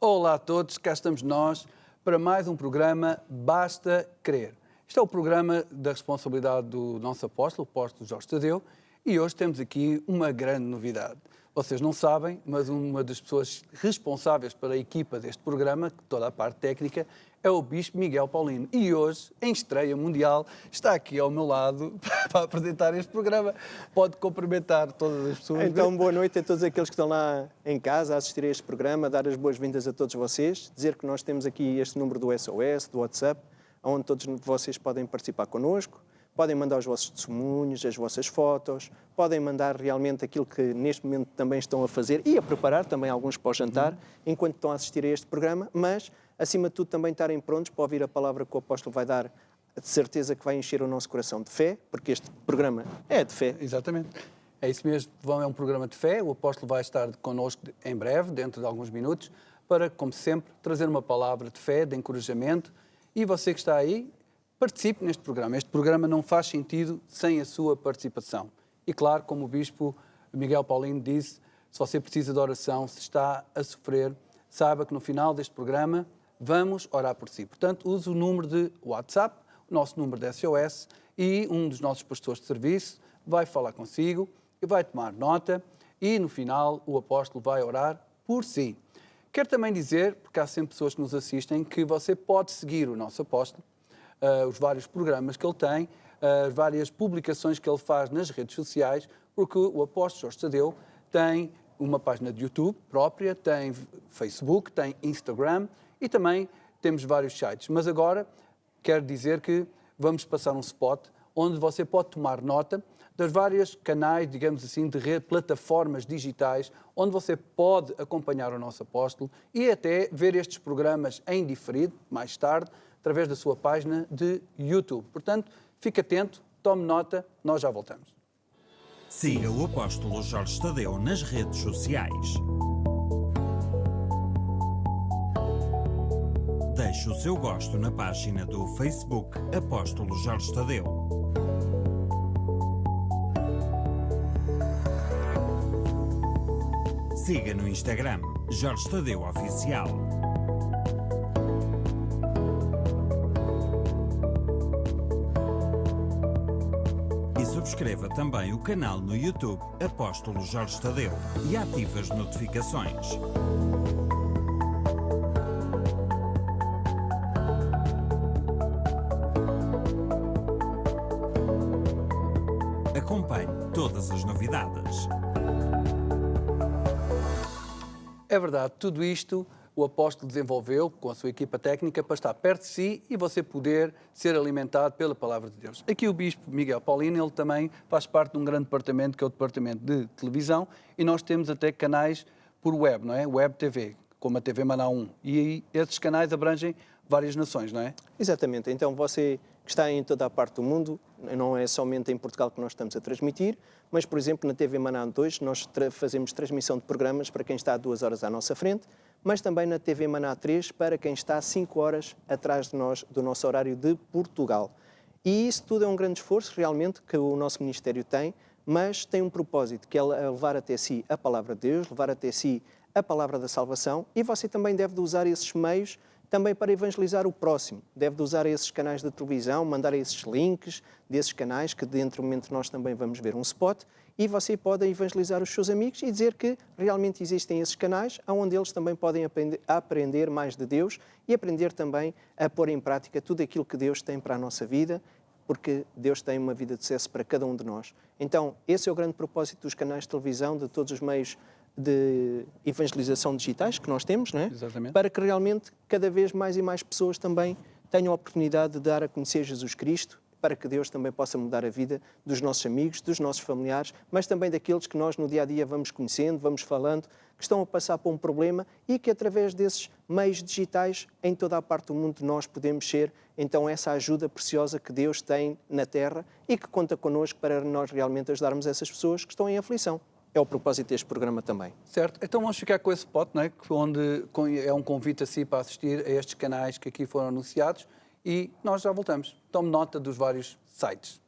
Olá a todos, cá estamos nós para mais um programa Basta Crer. Este é o programa da responsabilidade do nosso apóstolo, o apóstolo Jorge Tadeu, e hoje temos aqui uma grande novidade. Vocês não sabem, mas uma das pessoas responsáveis pela equipa deste programa, toda a parte técnica, é o Bispo Miguel Paulino. E hoje, em estreia mundial, está aqui ao meu lado para apresentar este programa. Pode cumprimentar todas as pessoas. Então, boa noite a todos aqueles que estão lá em casa a assistir a este programa, dar as boas-vindas a todos vocês, dizer que nós temos aqui este número do SOS, do WhatsApp, onde todos vocês podem participar connosco. Podem mandar os vossos testemunhos, as vossas fotos, podem mandar realmente aquilo que neste momento também estão a fazer e a preparar também alguns para o jantar, enquanto estão a assistir a este programa, mas, acima de tudo, também estarem prontos para ouvir a palavra que o apóstolo vai dar, de certeza que vai encher o nosso coração de fé, porque este programa é de fé. Exatamente. É isso mesmo, é um programa de fé, o apóstolo vai estar connosco em breve, dentro de alguns minutos, para, como sempre, trazer uma palavra de fé, de encorajamento, e você que está aí, participe neste programa. Este programa não faz sentido sem a sua participação. E claro, como o Bispo Miguel Paulino disse, se você precisa de oração, se está a sofrer, saiba que no final deste programa vamos orar por si. Portanto, use o número de WhatsApp, o nosso número de SOS, e um dos nossos pastores de serviço vai falar consigo e vai tomar nota, e no final o apóstolo vai orar por si. Quero também dizer, porque há sempre pessoas que nos assistem, que você pode seguir o nosso apóstolo, os vários programas que ele tem, as várias publicações que ele faz nas redes sociais, porque o apóstolo Jorge Tadeu tem uma página de YouTube própria, tem Facebook, tem Instagram e também temos vários sites. Mas agora quero dizer que vamos passar um spot onde você pode tomar nota das várias canais, digamos assim, de plataformas digitais, onde você pode acompanhar o nosso apóstolo e até ver estes programas em diferido, mais tarde, através da sua página de YouTube. Portanto, fique atento, tome nota, nós já voltamos. Siga o apóstolo Jorge Tadeu nas redes sociais. Deixe o seu gosto na página do Facebook Apóstolo Jorge Tadeu. Siga no Instagram Jorge Tadeu Oficial. Subscreva também o canal no YouTube Apóstolo Jorge Tadeu e ative as notificações. Acompanhe todas as novidades. É verdade, tudo isto o apóstolo desenvolveu com a sua equipa técnica para estar perto de si e você poder ser alimentado pela palavra de Deus. Aqui o Bispo Miguel Paulino, ele também faz parte de um grande departamento, que é o departamento de televisão, e nós temos até canais por web, não é? Web TV, como a TV Maná 1. E aí esses canais abrangem várias nações, não é? Exatamente. Então você que está em toda a parte do mundo, não é somente em Portugal que nós estamos a transmitir, mas, por exemplo, na TV Maná 2 nós fazemos transmissão de programas para quem está a 2 horas à nossa frente, mas também na TV Maná 3 para quem está 5 horas atrás de nós, do nosso horário de Portugal. E isso tudo é um grande esforço, realmente, que o nosso Ministério tem, mas tem um propósito, que é levar até si a palavra de Deus, levar até si a palavra da salvação, e você também deve de usar esses meios também para evangelizar o próximo. Deve de usar esses canais de televisão, mandar esses links desses canais, que dentro do momento nós também vamos ver um spot, e você pode evangelizar os seus amigos e dizer que realmente existem esses canais onde eles também podem aprender mais de Deus e aprender também a pôr em prática tudo aquilo que Deus tem para a nossa vida, porque Deus tem uma vida de sucesso para cada um de nós. Então, esse é o grande propósito dos canais de televisão, de todos os meios de evangelização digitais que nós temos, não é? Exatamente. Para que realmente cada vez mais e mais pessoas também tenham a oportunidade de dar a conhecer Jesus Cristo, para que Deus também possa mudar a vida dos nossos amigos, dos nossos familiares, mas também daqueles que nós no dia-a-dia vamos conhecendo, vamos falando, que estão a passar por um problema e que através desses meios digitais em toda a parte do mundo nós podemos ser, então, essa ajuda preciosa que Deus tem na Terra e que conta connosco para nós realmente ajudarmos essas pessoas que estão em aflição. É o propósito deste programa também. Certo, então vamos ficar com esse spot, não é? Onde é um convite a si para assistir a estes canais que aqui foram anunciados e nós já voltamos. Tome nota dos vários sites.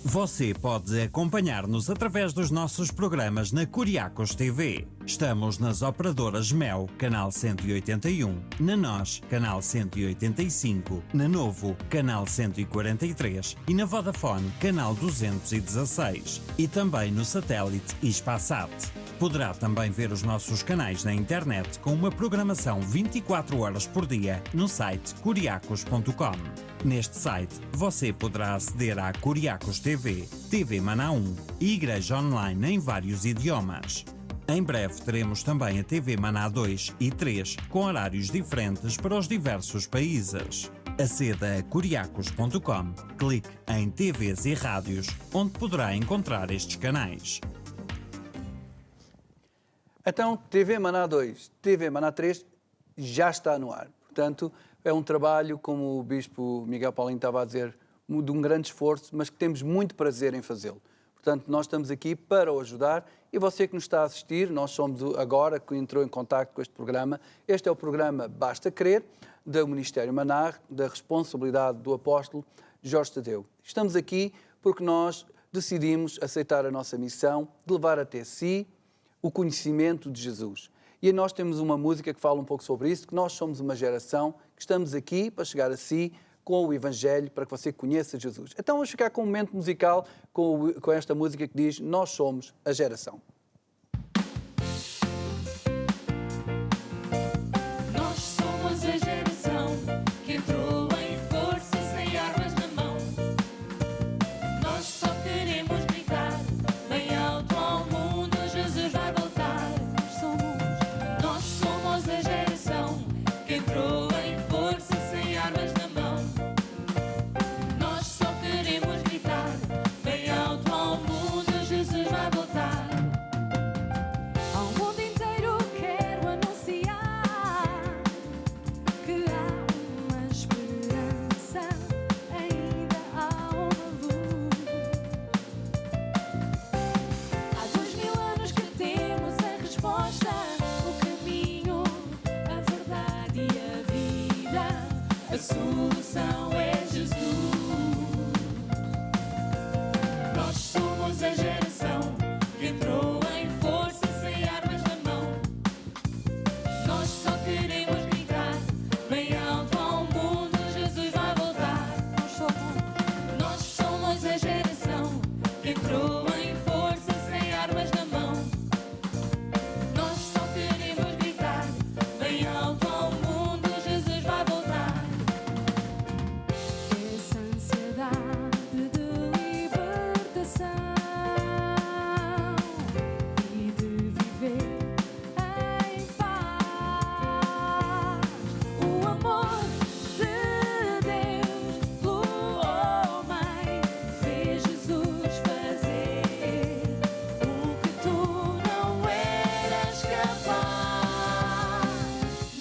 Você pode acompanhar-nos através dos nossos programas na Curiacos TV. Estamos nas operadoras Mel, canal 181, na NOS, canal 185, na Novo, canal 143 e na Vodafone, canal 216. E também no satélite Hispasat. Poderá também ver os nossos canais na internet com uma programação 24 horas por dia no site curiacos.com. Neste site, você poderá aceder à Curiacos TV, TV Maná 1 e Igreja Online em vários idiomas. Em breve teremos também a TV Maná 2 e 3, com horários diferentes para os diversos países. Aceda a curiacos.com, clique em TVs e rádios, onde poderá encontrar estes canais. Então, TV Maná 2, TV Maná 3 já está no ar. Portanto, é um trabalho, como o Bispo Miguel Paulinho estava a dizer, de um grande esforço, mas que temos muito prazer em fazê-lo. Portanto, nós estamos aqui para o ajudar e você que nos está a assistir, nós somos agora que entrou em contacto com este programa. Este é o programa Basta Crer, do Ministério Maná, da responsabilidade do apóstolo Jorge Tadeu. Estamos aqui porque nós decidimos aceitar a nossa missão de levar até si o conhecimento de Jesus. E nós temos uma música que fala um pouco sobre isso, que nós somos uma geração que estamos aqui para chegar a si com o Evangelho, para que você conheça Jesus. Então vamos ficar com um momento musical com esta música que diz Nós somos a geração. Nós somos a geração que entrou em força sem armas na mão. Nós só queremos gritar bem alto ao mundo, Jesus vai voltar. Nós somos a geração que entrou em força sem armas na mão. Nós só queremos gritar bem alto ao mundo, Jesus vai voltar. Ao mundo inteiro quero anunciar que há uma esperança, ainda há uma luz. Há 2000 anos que temos a resposta, o caminho, a verdade e a vida. A solução é Jesus. Nós somos a geração que entrou em força sem armas na mão. Nós só queremos gritar bem alto ao mundo, Jesus vai voltar. Nós somos a geração que entrou em força sem armas na mão. Nós só queremos gritar bem alto ao mundo, Jesus vai voltar. Essa ansiedade de libertação e de viver em paz. O amor de Deus pelo homem fez Jesus fazer o que tu não eras capaz.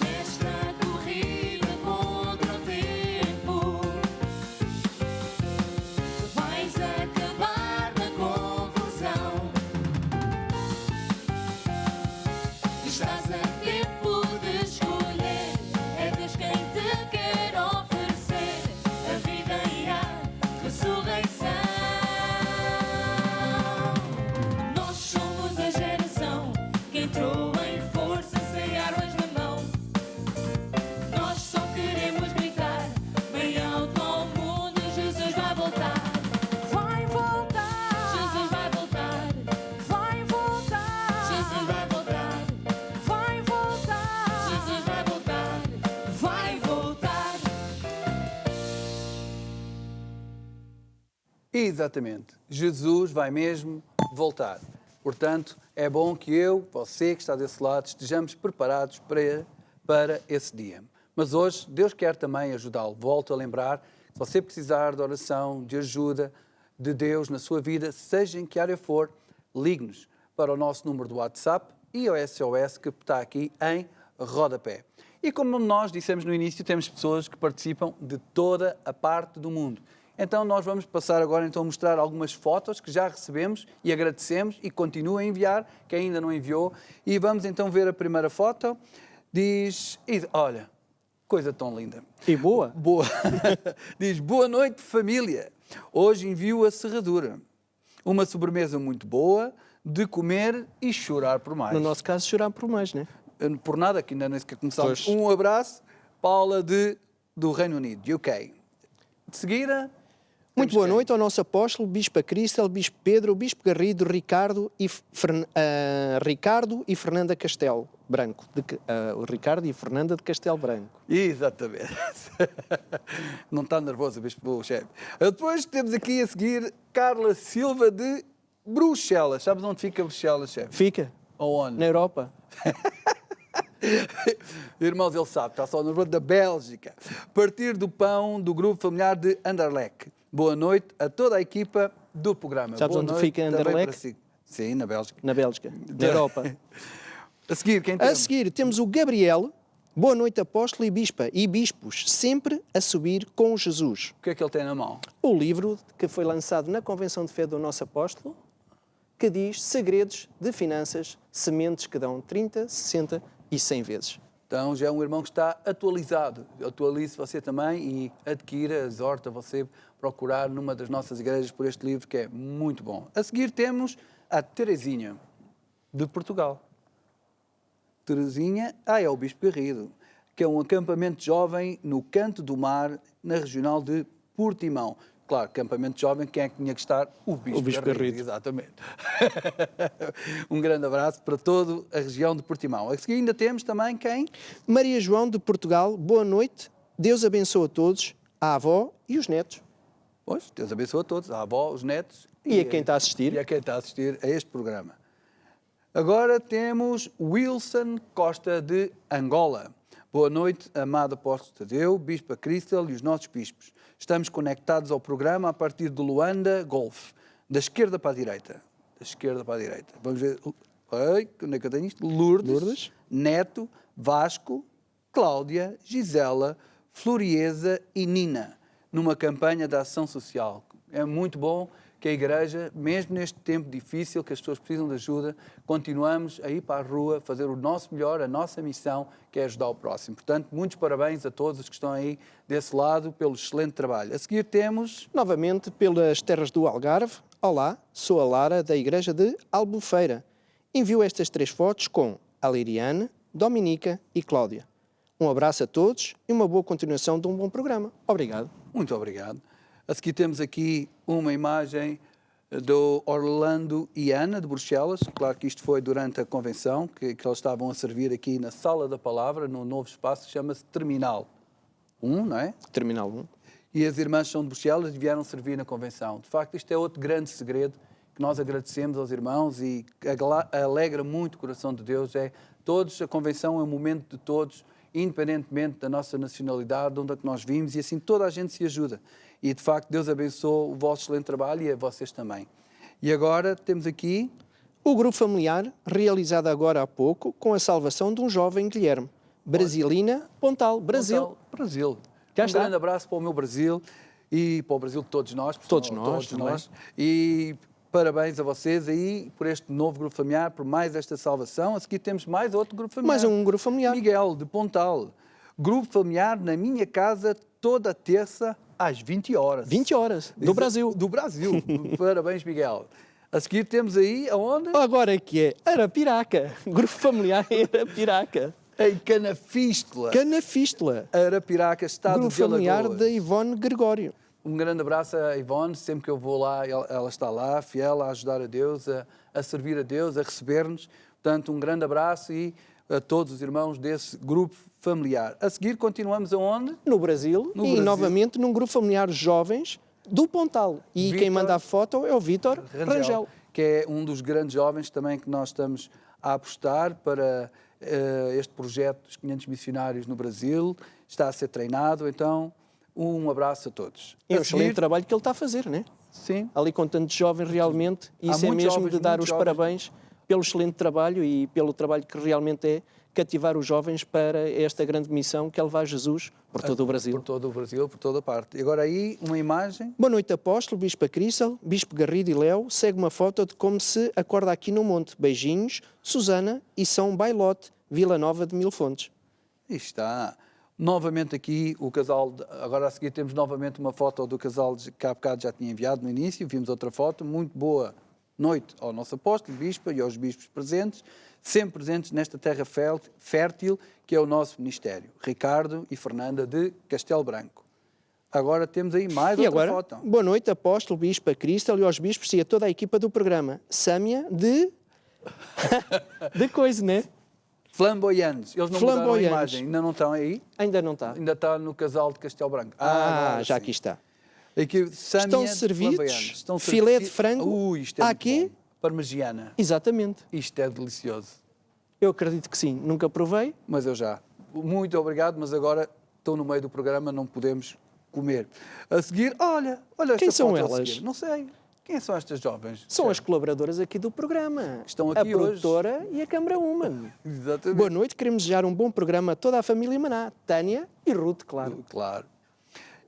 Nesta corrida contra o tempo, vais acabar na confusão. Estás a tempo de escolher, é Deus quem te quer oferecer a vida e a ressurreição. Nós somos a geração que entrou em força sem armas na mão. Nós só queremos gritar bem alto ao mundo, Jesus vai voltar. Vai voltar. Jesus vai voltar. Vai voltar. Jesus vai voltar. Vai voltar. Jesus vai voltar. Vai voltar. Exatamente. Jesus vai mesmo voltar. Portanto, é bom que eu, você que está desse lado, estejamos preparados para esse dia. Mas hoje, Deus quer também ajudá-lo. Volto a lembrar, se você precisar de oração, de ajuda de Deus na sua vida, seja em que área for, ligue-nos para o nosso número do WhatsApp e o SOS que está aqui em rodapé. E como nós dissemos no início, temos pessoas que participam de toda a parte do mundo. Então nós vamos passar agora então a mostrar algumas fotos que já recebemos e agradecemos e continua a enviar, quem ainda não enviou. E vamos então ver a primeira foto. Diz, olha, Coisa tão linda. E boa. Boa. Diz, boa noite, família. Hoje envio a serradura. Uma sobremesa muito boa, de comer e chorar por mais. No nosso caso, chorar por mais, né? Por nada, que ainda nem sequer começámos. Pois. Um abraço, Paula do Reino Unido, UK. De seguida... Muito temos boa quem? noite ao nosso apóstolo, Bispo Cristel, Bispo Pedro, Bispo Garrido, Ricardo e Fernanda Castelo Branco. Ricardo e Fernanda de Castelo Branco. Exatamente. Não está nervoso, Bispo chefe. Depois temos aqui a seguir Carla Silva de Bruxelas. Sabes onde fica Bruxelas, chefe? Fica Aonde? na Europa. Irmãos, ele sabe, está só nervoso da Bélgica. Partir do pão do grupo familiar de Anderlecht. Boa noite a toda a equipa do programa. Sabes Boa onde noite fica também Anderlecht? para si. Sim, na Bélgica. Na Bélgica, na Europa. A seguir, quem A temos? seguir temos o Gabriel. Boa noite, apóstolo e bispa e bispos, sempre a subir com Jesus. O que é que ele tem na mão? O livro que foi lançado na Convenção de Fé do nosso apóstolo, que diz Segredos de Finanças, sementes que dão 30, 60 e 100 vezes. Então já é um irmão que está atualizado. Atualize você também e adquira, exorta você procurar numa das nossas igrejas por este livro que é muito bom. A seguir temos a Terezinha, de Portugal. Terezinha, é o Bispo Garrido, que é um acampamento jovem no Canto do Mar, na regional de Portimão. Claro, acampamento jovem, quem é que tinha que estar? O Bispo Garrido. Exatamente. Um grande abraço para toda a região de Portimão. A seguir ainda temos também quem? Maria João de Portugal, boa noite. Deus abençoe a todos, a avó e os netos. Pois, Deus abençoe a todos, a avó, os netos. E a quem está a assistir. E a quem está a assistir a este programa. Agora temos Wilson Costa de Angola. Boa noite, amado apóstolo Tadeu, Bispo Cristel e os nossos bispos. Estamos conectados ao programa a partir de Luanda, Golfe, da esquerda para a direita. Da esquerda para a direita. Vamos ver. Oi, onde é que eu tenho isto? Lourdes, Neto, Vasco, Cláudia, Gisela, Florieza e Nina, numa campanha de ação social. É muito bom que a Igreja, mesmo neste tempo difícil, que as pessoas precisam de ajuda, continuamos a ir para a rua, fazer o nosso melhor, a nossa missão, que é ajudar o próximo. Portanto, muitos parabéns a todos os que estão aí desse lado pelo excelente trabalho. A seguir temos... Novamente, pelas terras do Algarve. Olá, sou a Lara, da Igreja de Albufeira. Envio estas 3 fotos com a Liriane, Dominica e Cláudia. Um abraço a todos e uma boa continuação de um bom programa. Obrigado. Muito obrigado. A seguir temos aqui uma imagem do Orlando e Ana, de Bruxelas. Claro que isto foi durante a convenção, que eles estavam a servir aqui na Sala da Palavra, num novo espaço que chama-se Terminal 1, não é? Terminal 1. E as irmãs são de Bruxelas e vieram servir na convenção. De facto, isto é outro grande segredo que nós agradecemos aos irmãos e alegra muito o coração de Deus. A convenção é um momento de todos, independentemente da nossa nacionalidade, de onde é que nós vimos, e assim toda a gente se ajuda. E, de facto, Deus abençoe o vosso excelente trabalho e a vocês também. E agora temos aqui... O grupo familiar, realizado agora há pouco, com a salvação de um jovem Guilherme. Brasilina, Pontal, Brasil. Brasil. Já Um está. grande abraço para o meu Brasil e para o Brasil de todos nós. porque Todos são nós também. E parabéns a vocês aí por este novo grupo familiar, por mais esta salvação. A seguir temos mais outro grupo familiar. Mais um grupo familiar. Miguel, de Pontal. Grupo familiar na minha casa toda terça às 20 horas. 20 horas, do Brasil. Do Brasil. Parabéns, Miguel. A seguir temos aí, aonde? Agora é que é Arapiraca. Grupo familiar em Arapiraca. Em Canafístula. Canafístula. Arapiraca, estado Grupo de familiar Alagoas. da Ivone Gregório. Um grande abraço a Ivone, sempre que eu vou lá, ela está lá, fiel a ajudar a Deus, a servir a Deus, a receber-nos. Portanto, um grande abraço e a todos os irmãos desse grupo familiar. A seguir, continuamos aonde? No Brasil. No e Brasil. novamente num grupo familiar jovens do Pontal. E quem Vítor manda a foto é o Vítor Rangel. Que é um dos grandes jovens também que nós estamos a apostar para este projeto dos 500 missionários no Brasil. Está a ser treinado, então um abraço a todos. É um A excelente seguir, trabalho que ele está a fazer, não é? sim, Ali com tantos jovens realmente. Há Isso é muitos mesmo jovens, de dar muitos os jovens. parabéns pelo excelente trabalho e pelo trabalho que realmente é cativar os jovens para esta grande missão que é levar Jesus por todo o Brasil. por todo o Brasil, por toda a parte. E agora aí uma imagem. Boa noite, apóstolo, Bispo Cristel, Bispo Garrido e Léo. Segue uma foto de como se acorda aqui no monte. Beijinhos, Susana e São Bailote, Vila Nova de Mil Fontes. Aí está. Novamente aqui o casal, agora a seguir temos novamente uma foto do casal que há bocado já tinha enviado no início, vimos outra foto, muito boa noite ao nosso apóstolo, bispo e aos bispos presentes, sempre presentes nesta terra fértil que é o nosso ministério, Ricardo e Fernanda de Castelo Branco. Agora temos aí mais E outra agora, foto. boa noite, apóstolo, bispo, a Cristal e aos bispos e a toda a equipa do programa. Sâmia de... de coisa, né? Flamboyantes, eles não mudaram a Flamboyantes. imagem, ainda não estão aí, Ainda não está. ainda está no casal de Castelo Branco. Ah, já sim. aqui está. Aqui, Sâmia Estão de servidos, Flamboyantes. Estão filé de frango, isto é há muito aqui? bom. Parmegiana. Exatamente. Isto é delicioso. Eu acredito que sim. Nunca provei. Mas eu já. Muito obrigado, mas agora estou no meio do programa, não podemos comer. A seguir, olha esta Quem são foto a elas? seguir. Não sei. Quem são estas jovens? São as colaboradoras aqui do programa. Estão aqui a hoje. produtora e a Câmara Woman. Exatamente. Boa noite, queremos desejar um bom programa a toda a família Maná. Tânia e Ruth, claro. Claro.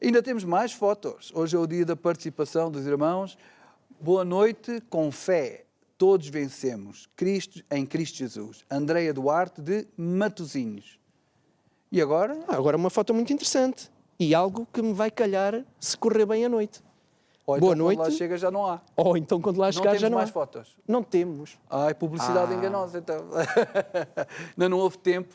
Ainda temos mais fotos. Hoje é o dia da participação dos irmãos. Boa noite, com fé. Todos vencemos. Em Cristo Jesus. Andreia Duarte, de Matosinhos. E agora? Agora uma foto muito interessante. E algo que me vai calhar se correr bem a noite. Ou Boa então, noite. quando lá chega já não há. Ou então quando lá Não chegar temos já não mais há. fotos. Não temos. Ai, publicidade enganosa, então. Ainda não houve tempo,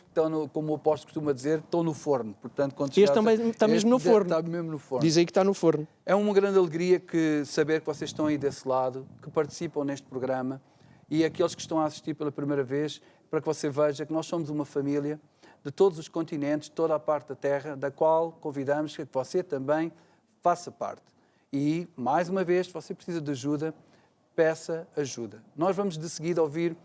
como o apóstolo costuma dizer, estão no forno. Portanto, quando Este chegares também está mesmo no forno. Está mesmo no forno. Diz aí que está no forno. É uma grande alegria saber que vocês estão aí desse lado, que participam neste programa e aqueles que estão a assistir pela primeira vez, para que você veja que nós somos uma família de todos os continentes, toda a parte da Terra, da qual convidamos que você também faça parte. E, mais uma vez, se você precisa de ajuda, peça ajuda. Nós vamos de seguida ouvir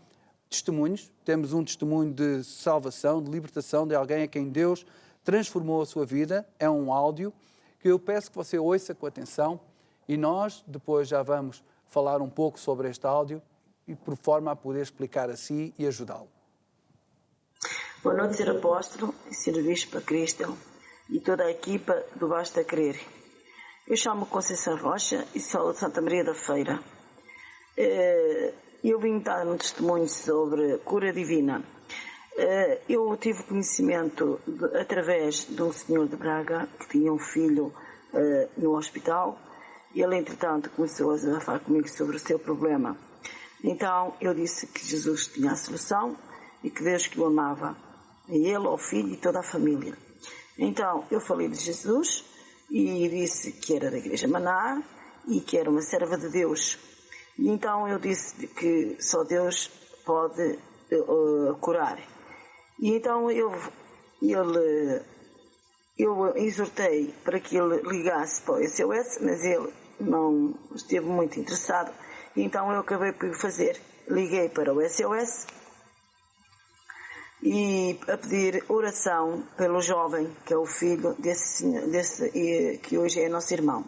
testemunhos. Temos um testemunho de salvação, de libertação de alguém a quem Deus transformou a sua vida. É um áudio que eu peço que você ouça com atenção e nós depois já vamos falar um pouco sobre este áudio e por forma a poder explicar a si e ajudá-lo. Boa noite, Sr. Apóstolo, Sr. Bispo, a Cristal e toda a equipa do Basta Querer. Eu chamo Conceição Rocha e sou de Santa Maria da Feira. Eu vim dar um testemunho sobre cura divina. Eu tive conhecimento através de um senhor de Braga que tinha um filho no hospital e ele, entretanto, começou a falar comigo sobre o seu problema. Então eu disse que Jesus tinha a solução e que Deus que o amava, a ele, ao filho e toda a família. Então eu falei de Jesus e disse que era da Igreja Maná e que era uma serva de Deus. E então eu disse que só Deus pode curar. E então eu exortei para que ele ligasse para o SOS, mas ele não esteve muito interessado. E então eu acabei por fazer. Liguei para o SOS e a pedir oração pelo jovem, que é o filho que hoje é nosso irmão.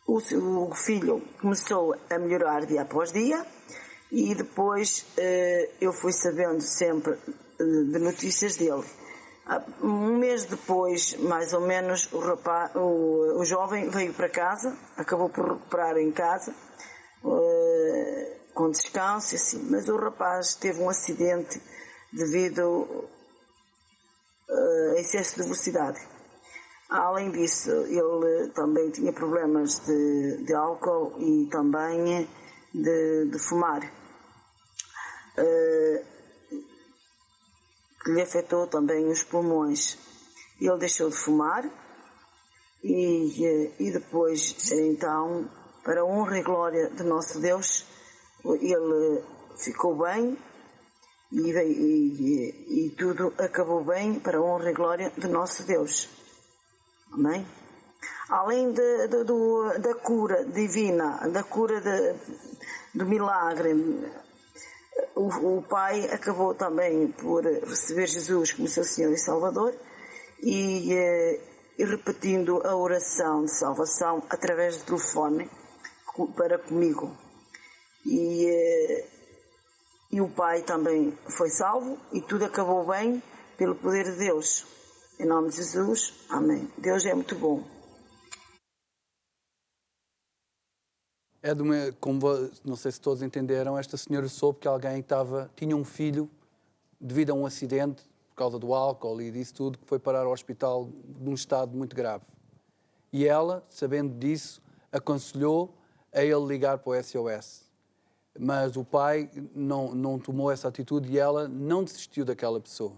O filho começou a melhorar dia após dia e depois eu fui sabendo sempre de notícias dele. Um mês depois, mais ou menos, o jovem veio para casa, acabou por recuperar em casa, com descanso e assim, mas o rapaz teve um acidente devido a excesso de velocidade. Além disso, ele também tinha problemas de álcool e também de fumar, que lhe afetou também os pulmões. Ele deixou de fumar e depois, então, para a honra e glória de nosso Deus, ele ficou bem e tudo acabou bem para a honra e glória de nosso Deus. Amém? Além da cura divina, da cura do milagre, o pai acabou também por receber Jesus como seu Senhor e Salvador e repetindo a oração de salvação através do telefone para comigo. E o pai também foi salvo e tudo acabou bem pelo poder de Deus. Em nome de Jesus, amém. Deus é muito bom. Como não sei se todos entenderam, esta senhora soube que alguém tinha um filho devido a um acidente, por causa do álcool e disso tudo, que foi parar ao hospital num estado muito grave. E ela, sabendo disso, aconselhou a ele ligar para o SOS. Mas o pai não tomou essa atitude e ela não desistiu daquela pessoa.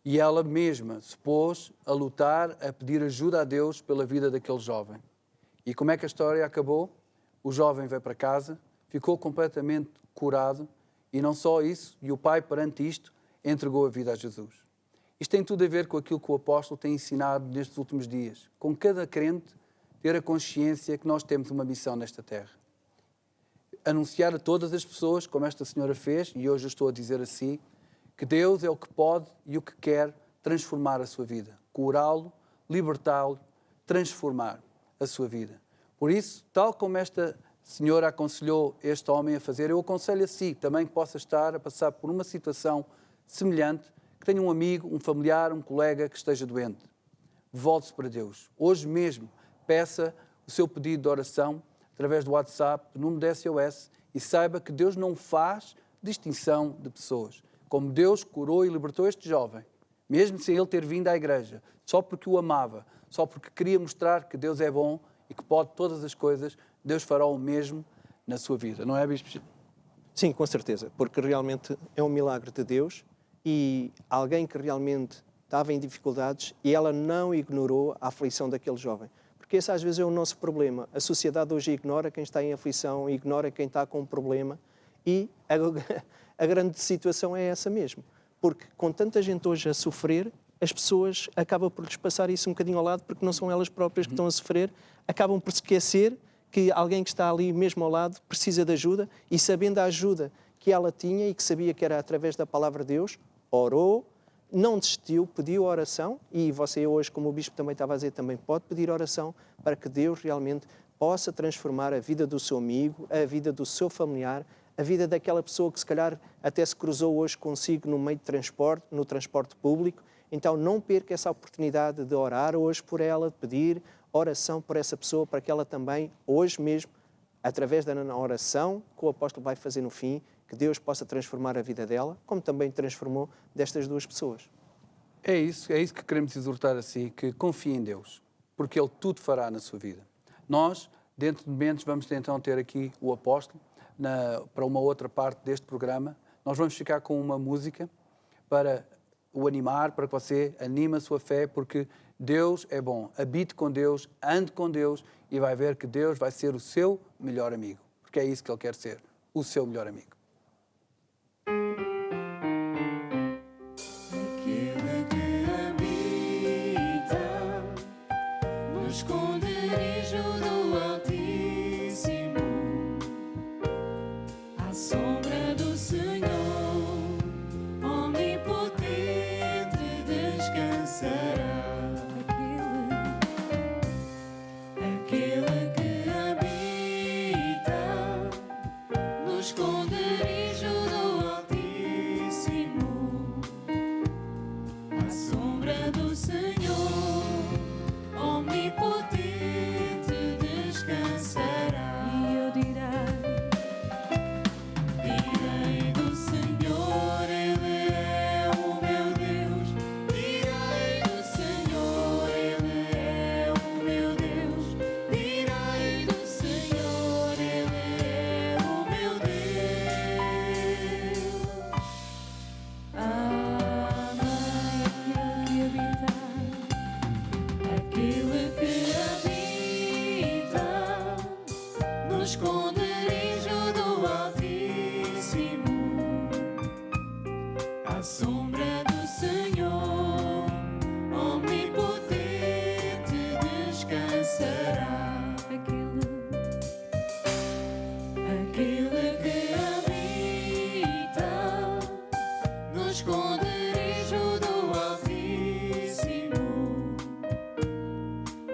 E ela mesma se pôs a lutar, a pedir ajuda a Deus pela vida daquele jovem. E como é que a história acabou? O jovem veio para casa, ficou completamente curado e não só isso, e o pai, perante isto, entregou a vida a Jesus. Isto tem tudo a ver com aquilo que o apóstolo tem ensinado nestes últimos dias. Com cada crente ter a consciência que nós temos uma missão nesta terra. Anunciar a todas as pessoas, como esta senhora fez, e hoje eu estou a dizer assim, que Deus é o que pode e o que quer transformar a sua vida. Curá-lo, libertá-lo, transformar a sua vida. Por isso, tal como esta senhora aconselhou este homem a fazer, eu aconselho a si também que possa estar a passar por uma situação semelhante, que tenha um amigo, um familiar, um colega que esteja doente. Volte-se para Deus. Hoje mesmo, peça o seu pedido de oração através do WhatsApp, do número da SOS, e saiba que Deus não faz distinção de pessoas. Como Deus curou e libertou este jovem, mesmo sem ele ter vindo à igreja, só porque o amava, só porque queria mostrar que Deus é bom e que pode todas as coisas, Deus fará o mesmo na sua vida. Não é, Bispo? Sim, com certeza, porque realmente é um milagre de Deus e alguém que realmente estava em dificuldades e ela não ignorou a aflição daquele jovem. Porque esse às vezes é o nosso problema. A sociedade hoje ignora quem está em aflição, ignora quem está com um problema e a grande situação é essa mesmo. Porque com tanta gente hoje a sofrer, as pessoas acabam por lhes passar isso um bocadinho ao lado porque não são elas próprias que estão a sofrer, acabam por se esquecer que alguém que está ali mesmo ao lado precisa de ajuda e sabendo a ajuda que ela tinha e que sabia que era através da palavra de Deus, orou, não desistiu, pediu oração e você hoje, como o Bispo também estava a dizer, também pode pedir oração para que Deus realmente possa transformar a vida do seu amigo, a vida do seu familiar, a vida daquela pessoa que se calhar até se cruzou hoje consigo no meio de transporte, no transporte público. Então não perca essa oportunidade de orar hoje por ela, de pedir oração por essa pessoa, para que ela também, hoje mesmo, através da oração que o apóstolo vai fazer no fim, que Deus possa transformar a vida dela, como também transformou destas duas pessoas. É isso que queremos exortar a si, que confie em Deus, porque Ele tudo fará na sua vida. Nós, dentro de momentos, vamos então ter aqui o apóstolo para uma outra parte deste programa. Nós vamos ficar com uma música para o animar, para que você anime a sua fé, porque Deus é bom. Habite com Deus, ande com Deus e vai ver que Deus vai ser o seu melhor amigo, porque é isso que Ele quer ser, o seu melhor amigo. Aquele que habita no esconderijo do Altíssimo, à sombra do Senhor, onipotente descansará. Aquele que habita no esconderijo do Altíssimo, à sombra do Senhor, onipotente descansará. E eu direi do Senhor, Ele é o meu Deus. Direi do Senhor, Ele é o meu Deus. Direi do Senhor, Ele é o meu Deus. Amém. Aquele que habita no esconderijo do Altíssimo, à sombra do Senhor, onipotente descansará. Aquele que habita no esconderijo do Altíssimo,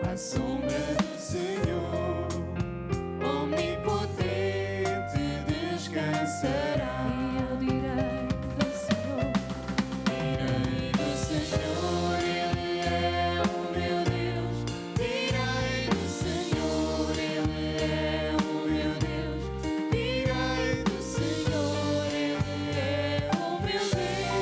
à sombra do Senhor, onipotente descansará. E eu direi do Senhor, Ele é o meu Deus. Direi do Senhor, Ele é o meu Deus. Direi do Senhor, Ele é o meu Deus.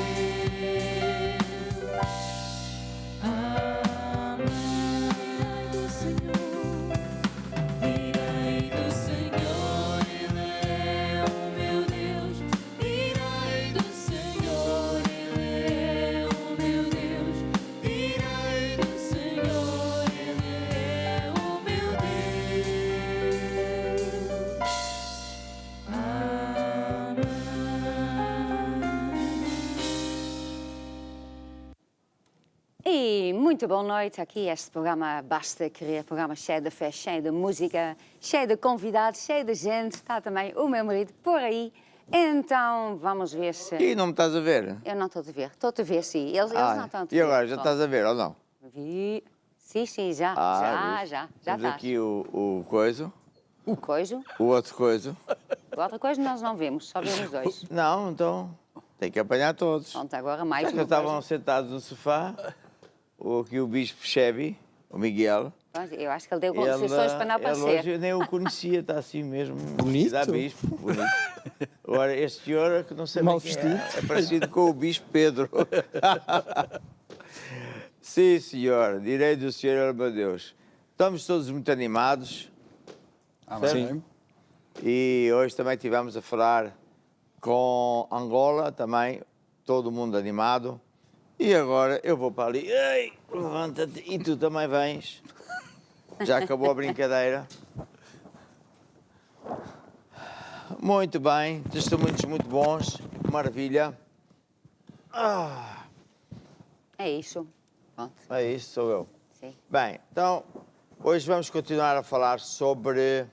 E muito boa noite aqui. Este programa Basta Querer, programa cheio de fé, cheio de música, cheio de convidados, cheio de gente. Está também o meu marido por aí. Então, vamos ver se... E não me estás a ver? Eu não estou a ver. Estou-te a ver, sim. Eles não estão a te ver. E agora, já Só. estás a ver ou não? Vi. Sim, já. Já Temos estás. aqui o coiso, O coiso. o outro coiso. Outra coisa nós não vemos, só vemos dois. Não, então tem que apanhar todos. Pronto, agora mais Já que uma estavam coisa. sentados no sofá, aqui o bispo Chevy, o Miguel. Pronto, eu acho que ele deu concessões para não Ele aparecer. hoje eu nem o conhecia, está assim mesmo. Bonito. Dá bispo, bonito. Agora, este senhor, que não sei Mal bem quem é parecido com o bispo Pedro. Sim, senhor, direi do Senhor, meu Deus. Estamos todos muito animados. Sim. E hoje também estivemos a falar com Angola, também, todo mundo animado. E agora eu vou para ali. Ei, levanta-te e tu também vens. Já acabou a brincadeira. Muito bem, testemunhos muito bons, maravilha. É isso. Pronto, É isso, sou eu. sim. Bem, então, hoje vamos continuar a falar sobre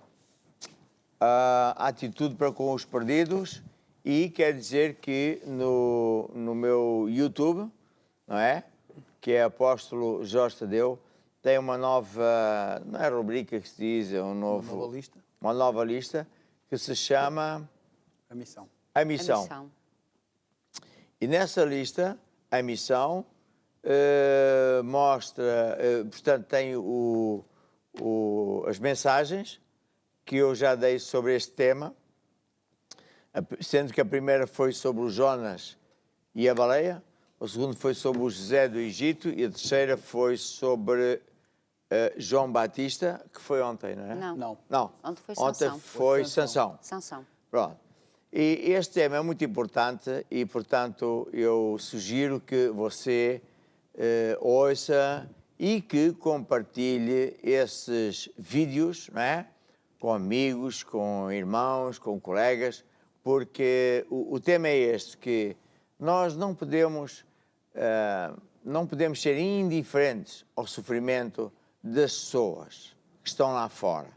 a atitude para com os perdidos e quer dizer que no meu YouTube, não é? Que é Apóstolo Jorge Tadeu, tem uma nova, não é rubrica que se diz, é Uma nova lista. uma nova lista que se chama A missão. A Missão. A missão. E nessa lista, a missão mostra, portanto, tem as mensagens que eu já dei sobre este tema, sendo que a primeira foi sobre o Jonas e a baleia, o segundo foi sobre o José do Egito e a terceira foi sobre João Batista, que foi ontem, não é? Não. Não. Ontem foi Ontem Sansão. foi Sansão. Sansão. Pronto. E este tema é muito importante e, portanto, eu sugiro que você ouça e que compartilhe esses vídeos, não é? Com amigos, com irmãos, com colegas, porque o tema é este, que nós não podemos ser indiferentes ao sofrimento das pessoas que estão lá fora.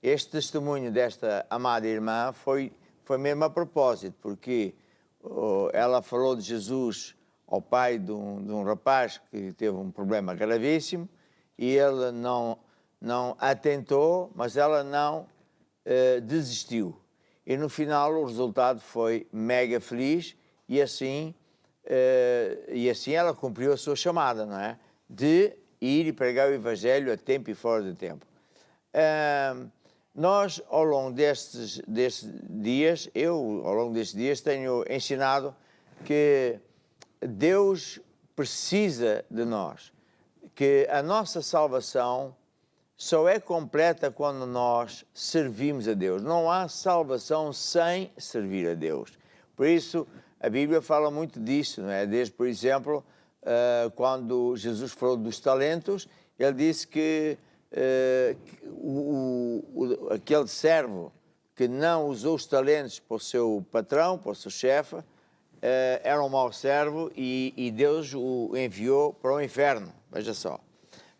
Este testemunho desta amada irmã foi mesmo a propósito, porque ela falou de Jesus ao pai de um rapaz que teve um problema gravíssimo e ele não atentou, mas ela não desistiu. E no final o resultado foi mega feliz e assim ela cumpriu a sua chamada, não é? De ir e pregar o Evangelho a tempo e fora de tempo. Nós, ao longo destes dias, ao longo destes dias, tenho ensinado que Deus precisa de nós, que a nossa salvação só é completa quando nós servimos a Deus. Não há salvação sem servir a Deus. Por isso, a Bíblia fala muito disso, não é? Desde, por exemplo, quando Jesus falou dos talentos, ele disse que aquele servo que não usou os talentos para o seu patrão, para o seu chefe, era um mau servo e Deus o enviou para o inferno. Veja só.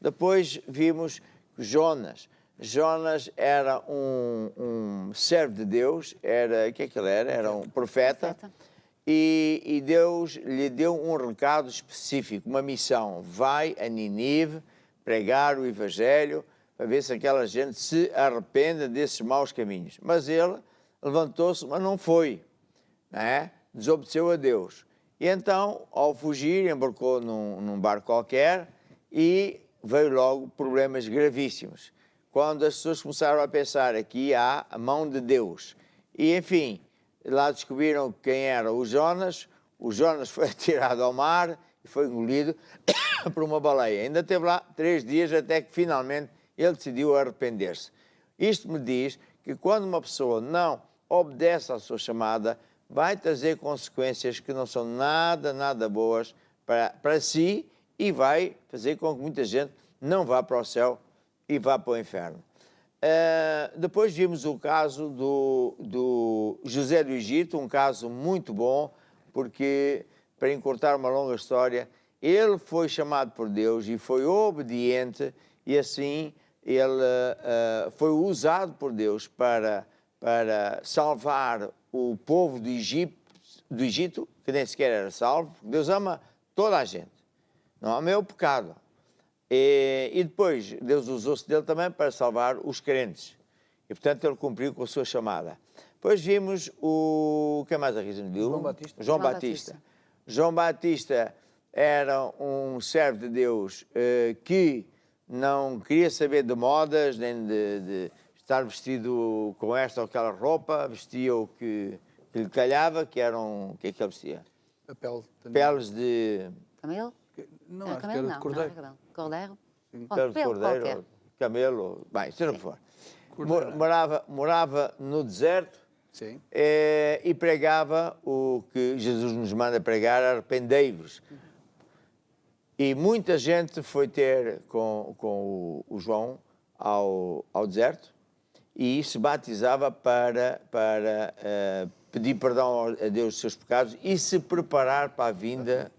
Depois vimos Jonas. Jonas era um servo de Deus, o que é que ele era? Era um profeta. E Deus lhe deu um recado específico, uma missão. Vai a Ninive pregar o Evangelho para ver se aquela gente se arrepende desses maus caminhos. Mas ele levantou-se, mas não foi, não é? Desobedeceu a Deus. E então, ao fugir, embarcou num barco qualquer e veio logo problemas gravíssimos. Quando as pessoas começaram a pensar aqui há a mão de Deus. E, enfim, lá descobriram quem era o Jonas foi atirado ao mar e foi engolido por uma baleia. Ainda esteve lá 3 dias até que finalmente ele decidiu arrepender-se. Isto me diz que quando uma pessoa não obedece à sua chamada, vai trazer consequências que não são nada boas para si e vai fazer com que muita gente não vá para o céu e vá para o inferno. Depois vimos o caso do José do Egito, um caso muito bom, porque, para encurtar uma longa história, ele foi chamado por Deus e foi obediente, e assim ele foi usado por Deus para salvar o povo do Egito, que nem sequer era salvo. Deus ama toda a gente, não ama o pecado. E depois Deus usou-se dele também para salvar os crentes. E portanto ele cumpriu com a sua chamada. Depois vimos o... Quem mais a Risa me viu? João Batista. João Batista. João Batista era um servo de Deus que não queria saber de modas, nem de estar vestido com esta ou aquela roupa, vestia o que lhe calhava, que eram... O que é que ele vestia? A pele. Peles de... Camelo? Não, Era acho que camelo? era de Não, cordeiro. não era camelo. Cordeiro? Pronto, Pele de pelo cordeiro, qualquer. ou camelo, bem, seja o que for. Cordeiro. Morava no deserto. Sim. E pregava o que Jesus nos manda pregar: arrependei-vos. E muita gente foi ter com o João ao deserto e se batizava para pedir perdão a Deus dos seus pecados e se preparar para a vinda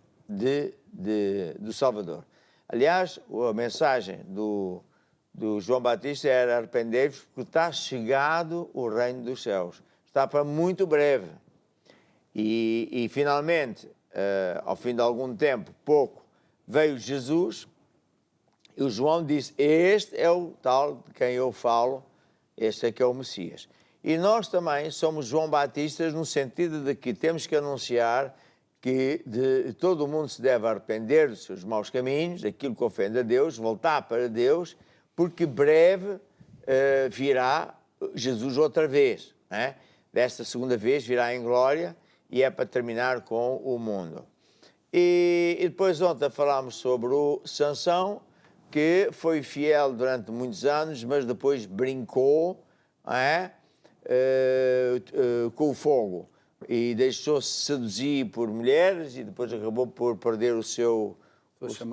do Salvador. Aliás, a mensagem do João Batista era: arrependei-vos, porque está chegado o reino dos céus. Está para muito breve. E finalmente, ao fim de algum tempo, pouco, veio Jesus e o João disse: este é o tal de quem eu falo, este é que é o Messias. E nós também somos João Batistas no sentido de que temos que anunciar que todo o mundo se deve arrepender dos seus maus caminhos, daquilo que ofende a Deus, voltar para Deus, porque breve virá Jesus outra vez, não é? Desta segunda vez virá em glória e é para terminar com o mundo. E depois ontem falámos sobre o Sansão, que foi fiel durante muitos anos, mas depois brincou, não é? Com o fogo e deixou-se seduzir por mulheres e depois acabou por perder a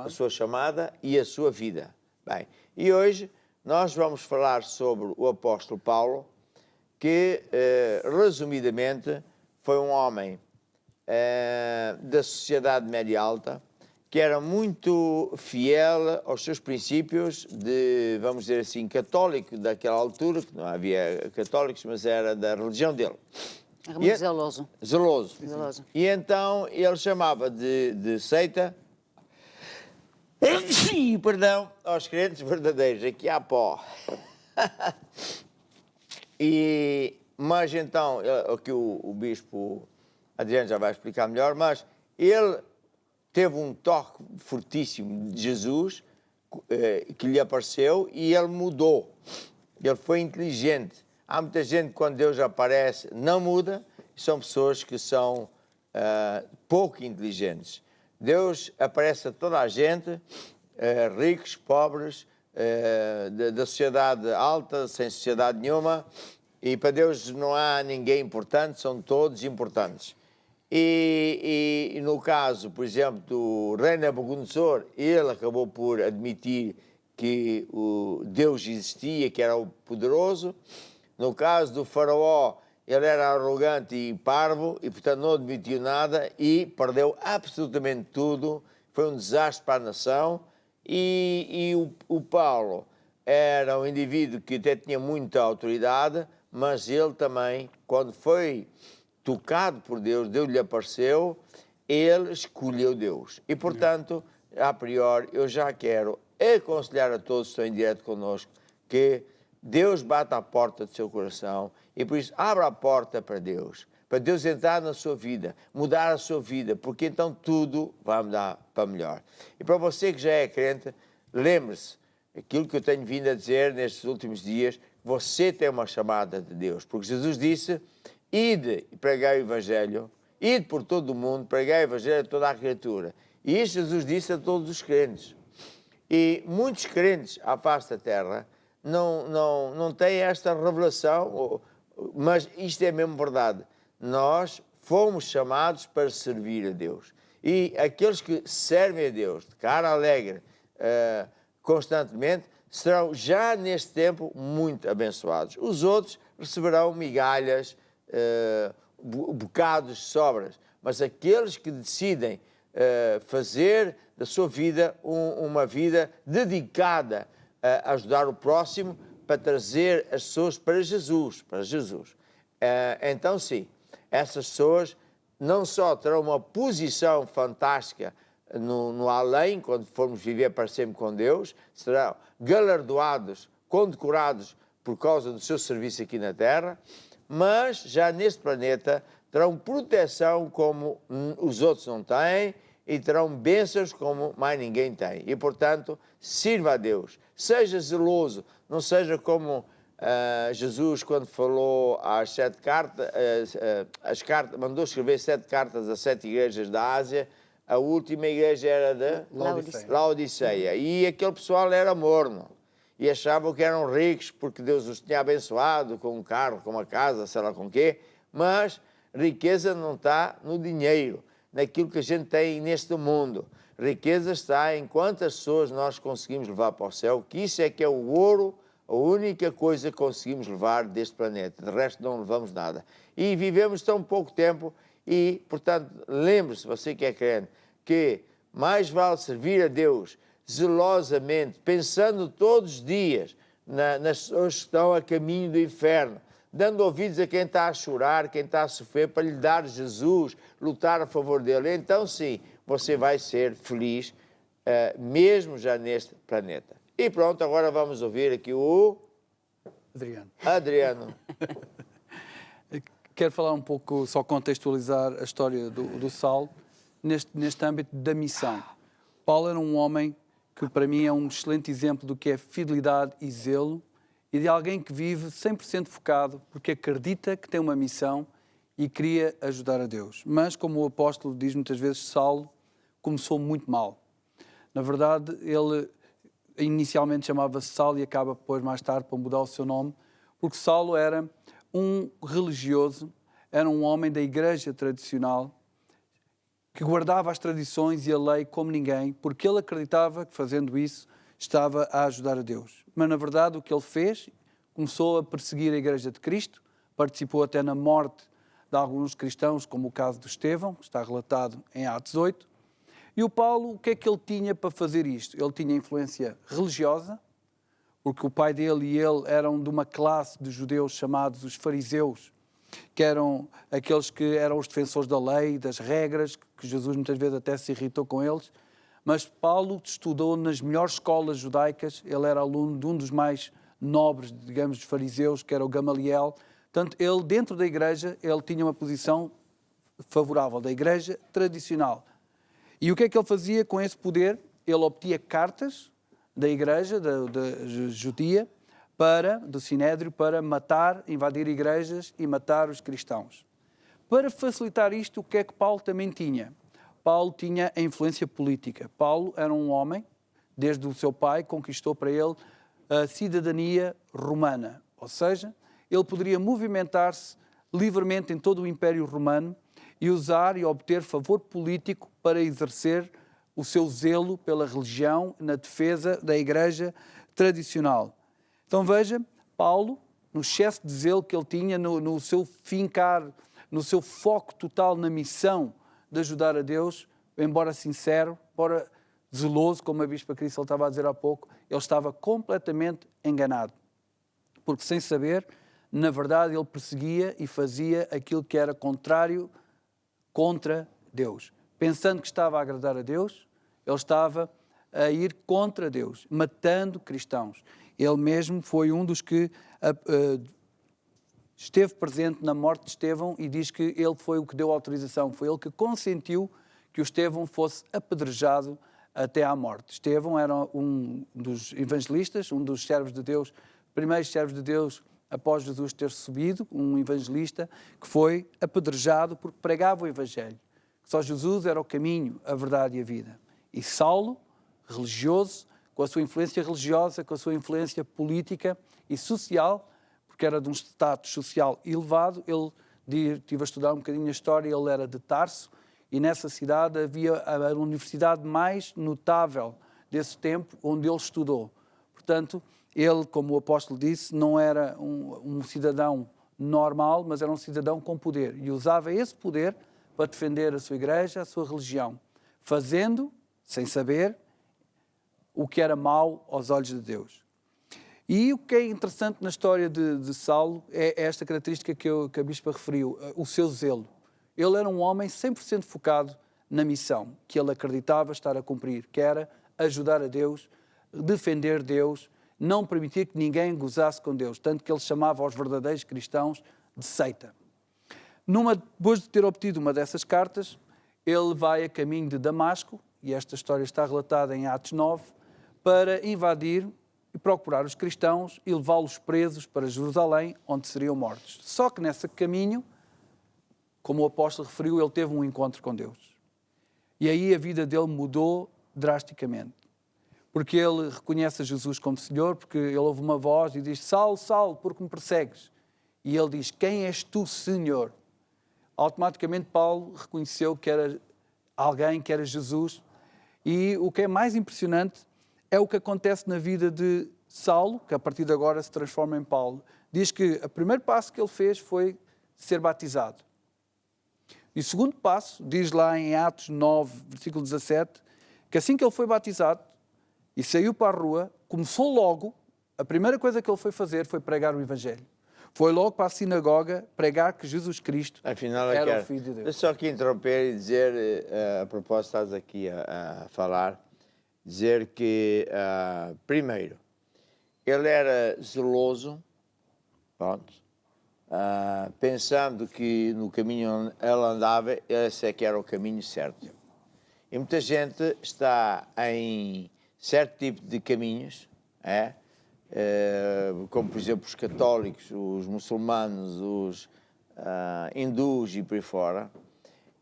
sua chamada e a sua vida. Bem, e hoje nós vamos falar sobre o apóstolo Paulo, que, resumidamente, foi um homem da sociedade média alta, que era muito fiel aos seus princípios de, vamos dizer assim, católico daquela altura, que não havia católicos, mas era da religião dele. Era muito zeloso. Zeloso. E então ele chamava de seita, perdão, aos crentes verdadeiros, aqui há pó. Mas então, aqui o bispo Adriano já vai explicar melhor, mas ele teve um toque fortíssimo de Jesus que lhe apareceu e ele mudou. Ele foi inteligente. Há muita gente que quando Deus aparece não muda, são pessoas que são pouco inteligentes. Deus aparece a toda a gente, ricos, pobres, da sociedade alta, sem sociedade nenhuma, e para Deus não há ninguém importante, são todos importantes. E no caso, por exemplo, do rei Nabucodonosor, ele acabou por admitir que o Deus existia, que era o poderoso. No caso do faraó, ele era arrogante e parvo e, portanto, não admitiu nada e perdeu absolutamente tudo. Foi um desastre para a nação. E o Paulo era um indivíduo que até tinha muita autoridade, mas ele também, quando foi tocado por Deus, Deus lhe apareceu, ele escolheu Deus. E, portanto, a priori, eu já quero aconselhar a todos que estão em direto connosco que Deus bate à porta do seu coração e, por isso, abra a porta para Deus entrar na sua vida, mudar a sua vida, porque então tudo vai mudar para melhor. E para você que já é crente, lembre-se, aquilo que eu tenho vindo a dizer nestes últimos dias, você tem uma chamada de Deus, porque Jesus disse: ide e pregai o Evangelho, ide por todo o mundo, pregai o Evangelho a toda a criatura. E isso Jesus disse a todos os crentes. E muitos crentes à face da terra não têm esta revelação, mas isto é mesmo verdade. Nós fomos chamados para servir a Deus. E aqueles que servem a Deus de cara alegre, constantemente, serão já neste tempo muito abençoados. Os outros receberão migalhas, bocados, sobras. Mas aqueles que decidem fazer da sua vida uma vida dedicada a ajudar o próximo, para trazer as pessoas para Jesus, então sim, essas pessoas não só terão uma posição fantástica no além, quando formos viver para sempre com Deus, serão galardoados, condecorados por causa do seu serviço aqui na Terra, mas já neste planeta terão proteção como os outros não têm e terão bênçãos como mais ninguém tem. E, portanto, sirva a Deus, seja zeloso, não seja como Jesus, quando falou às 7 cartas, mandou escrever 7 cartas a 7 igrejas da Ásia. A última igreja era de Laodiceia. E aquele pessoal era morno. E achavam que eram ricos porque Deus os tinha abençoado com um carro, com uma casa, sei lá com o quê. Mas riqueza não está no dinheiro, naquilo que a gente tem neste mundo. Riqueza está em quantas pessoas nós conseguimos levar para o céu, que isso é que é o ouro, a única coisa que conseguimos levar deste planeta. De resto não levamos nada. E vivemos tão pouco tempo e, portanto, lembre-se, você que é crente, que mais vale servir a Deus zelosamente, pensando todos os dias nas pessoas que estão a caminho do inferno, dando ouvidos a quem está a chorar, quem está a sofrer, para lhe dar Jesus, lutar a favor dele. Então, sim, você vai ser feliz, mesmo já neste planeta. E pronto, agora vamos ouvir aqui o... Adriano. Quero falar um pouco, só contextualizar a história do Saulo, neste âmbito da missão. Paulo era um homem que, para mim, é um excelente exemplo do que é fidelidade e zelo, e de alguém que vive 100% focado, porque acredita que tem uma missão e queria ajudar a Deus. Mas, como o apóstolo diz muitas vezes, Saulo começou muito mal. Na verdade, ele inicialmente chamava-se Saulo e acaba depois, mais tarde, por mudar o seu nome, porque Saulo era um religioso, era um homem da igreja tradicional, que guardava as tradições e a lei como ninguém, porque ele acreditava que, fazendo isso, estava a ajudar a Deus. Mas, na verdade, o que ele fez, começou a perseguir a Igreja de Cristo, participou até na morte de alguns cristãos, como o caso de Estevão, que está relatado em Atos 8. E o Paulo, o que é que ele tinha para fazer isto? Ele tinha influência religiosa, porque o pai dele e ele eram de uma classe de judeus chamados os fariseus, que eram aqueles que eram os defensores da lei, das regras, que Jesus muitas vezes até se irritou com eles. Mas Paulo estudou nas melhores escolas judaicas, ele era aluno de um dos mais nobres, digamos, dos fariseus, que era o Gamaliel. Portanto, ele, dentro da igreja, ele tinha uma posição favorável da igreja tradicional. E o que é que ele fazia com esse poder? Ele obtia cartas da igreja, da judia, do Sinédrio, para matar, invadir igrejas e matar os cristãos. Para facilitar isto, o que é que Paulo também tinha? Paulo tinha a influência política. Paulo era um homem, desde o seu pai, conquistou para ele a cidadania romana. Ou seja, ele poderia movimentar-se livremente em todo o Império Romano e usar e obter favor político para exercer o seu zelo pela religião na defesa da igreja tradicional. Então veja, Paulo, no excesso de zelo que ele tinha, no seu fincar, no seu foco total na missão de ajudar a Deus, embora sincero, embora zeloso, como a Bispa Cristal estava a dizer há pouco, ele estava completamente enganado. Porque sem saber, na verdade, ele perseguia e fazia aquilo que era contrário contra Deus. Pensando que estava a agradar a Deus, ele estava a ir contra Deus, matando cristãos. Ele mesmo foi um dos que esteve presente na morte de Estevão e diz que ele foi o que deu autorização, foi ele que consentiu que o Estevão fosse apedrejado até à morte. Estevão era um dos evangelistas, um dos servos de Deus, primeiros servos de Deus após Jesus ter subido, um evangelista que foi apedrejado porque pregava o Evangelho. Só Jesus era o caminho, a verdade e a vida. E Saulo, religioso, com a sua influência religiosa, com a sua influência política e social, porque era de um status social elevado, estive a estudar um bocadinho a história, ele era de Tarso, e nessa cidade havia a universidade mais notável desse tempo, onde ele estudou. Portanto, ele, como o apóstolo disse, não era um cidadão normal, mas era um cidadão com poder, e usava esse poder para defender a sua igreja, a sua religião. fazendo, sem saber, o que era mau aos olhos de Deus. E o que é interessante na história de Saulo é esta característica que a Bispa referiu, o seu zelo. Ele era um homem 100% focado na missão que ele acreditava estar a cumprir, que era ajudar a Deus, defender Deus, não permitir que ninguém gozasse com Deus, tanto que ele chamava aos verdadeiros cristãos de seita. Depois de ter obtido uma dessas cartas, ele vai a caminho de Damasco, e esta história está relatada em Atos 9, para invadir e procurar os cristãos e levá-los presos para Jerusalém, onde seriam mortos. Só que nesse caminho, como o apóstolo referiu, ele teve um encontro com Deus. E aí a vida dele mudou drasticamente. Porque ele reconhece a Jesus como Senhor, porque ele ouve uma voz e diz: Saulo, Saulo, por que me persegues? E ele diz: quem és tu, Senhor? Automaticamente Paulo reconheceu que era alguém, que era Jesus. E o que é mais impressionante é o que acontece na vida de Saulo, que a partir de agora se transforma em Paulo. Diz que o primeiro passo que ele fez foi ser batizado. E o segundo passo, diz lá em Atos 9, versículo 17, que assim que ele foi batizado e saiu para a rua, começou logo, a primeira coisa que ele foi fazer foi pregar o Evangelho. Foi logo para a sinagoga pregar que Jesus Cristo era o Filho de Deus. Deixa só aqui interromper e dizer, a propósito, estás aqui a falar, dizer que, primeiro, ele era zeloso, pronto, pensando que no caminho onde ele andava, esse é que era o caminho certo. E muita gente está em certo tipo de caminhos, como por exemplo os católicos, os muçulmanos, os hindus e por aí fora,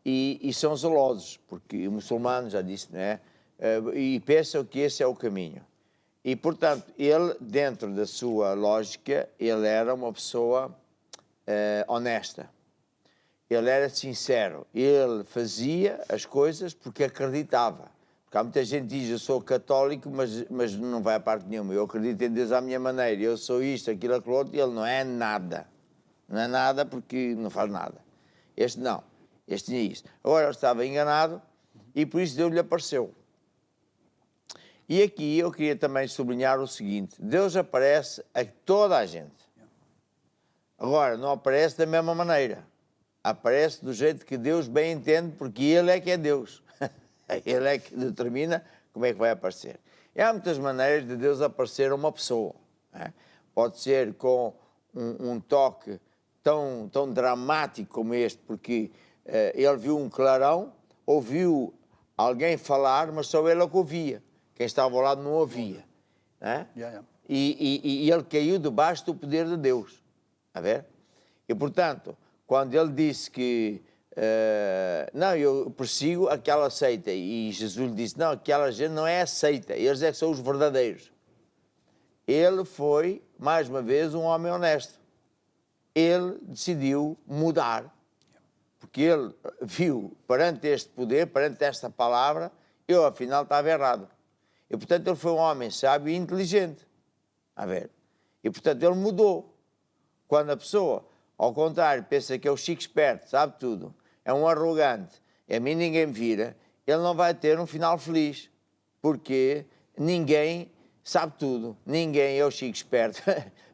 e são zelosos, porque o muçulmano já disse, não é? E pensam que esse é o caminho. E, portanto, ele, dentro da sua lógica, ele era uma pessoa honesta. Ele era sincero. Ele fazia as coisas porque acreditava. Porque há muita gente que diz: eu sou católico, mas não vai a parte nenhuma. Eu acredito em Deus à minha maneira. Eu sou isto, aquilo, aquilo outro. E ele não é nada. Não é nada porque não faz nada. Este não. Este tinha isso. Agora ele estava enganado e por isso Deus lhe apareceu. E aqui eu queria também sublinhar o seguinte: Deus aparece a toda a gente. Agora, não aparece da mesma maneira. Aparece do jeito que Deus bem entende, porque Ele é que é Deus. Ele é que determina como é que vai aparecer. E há muitas maneiras de Deus aparecer a uma pessoa. Pode ser com um toque tão dramático como este, porque ele viu um clarão, ouviu alguém falar, mas só ele é que ouvia. Quem estava ao lado não ouvia. E ele caiu debaixo do poder de Deus. A ver? E, portanto, quando ele disse que não, eu persigo aquela seita, e Jesus lhe disse: não, aquela gente não é a seita, eles é que são os verdadeiros. Ele foi, mais uma vez, um homem honesto. Ele decidiu mudar, porque ele viu, perante este poder, perante esta palavra, eu afinal estava errado. E, portanto, ele foi um homem sábio e inteligente. A ver? E, portanto, ele mudou. Quando a pessoa, ao contrário, pensa que é o chico esperto, sabe tudo, é um arrogante, a mim ninguém me vira, ele não vai ter um final feliz, porque ninguém sabe tudo, ninguém é o chico esperto.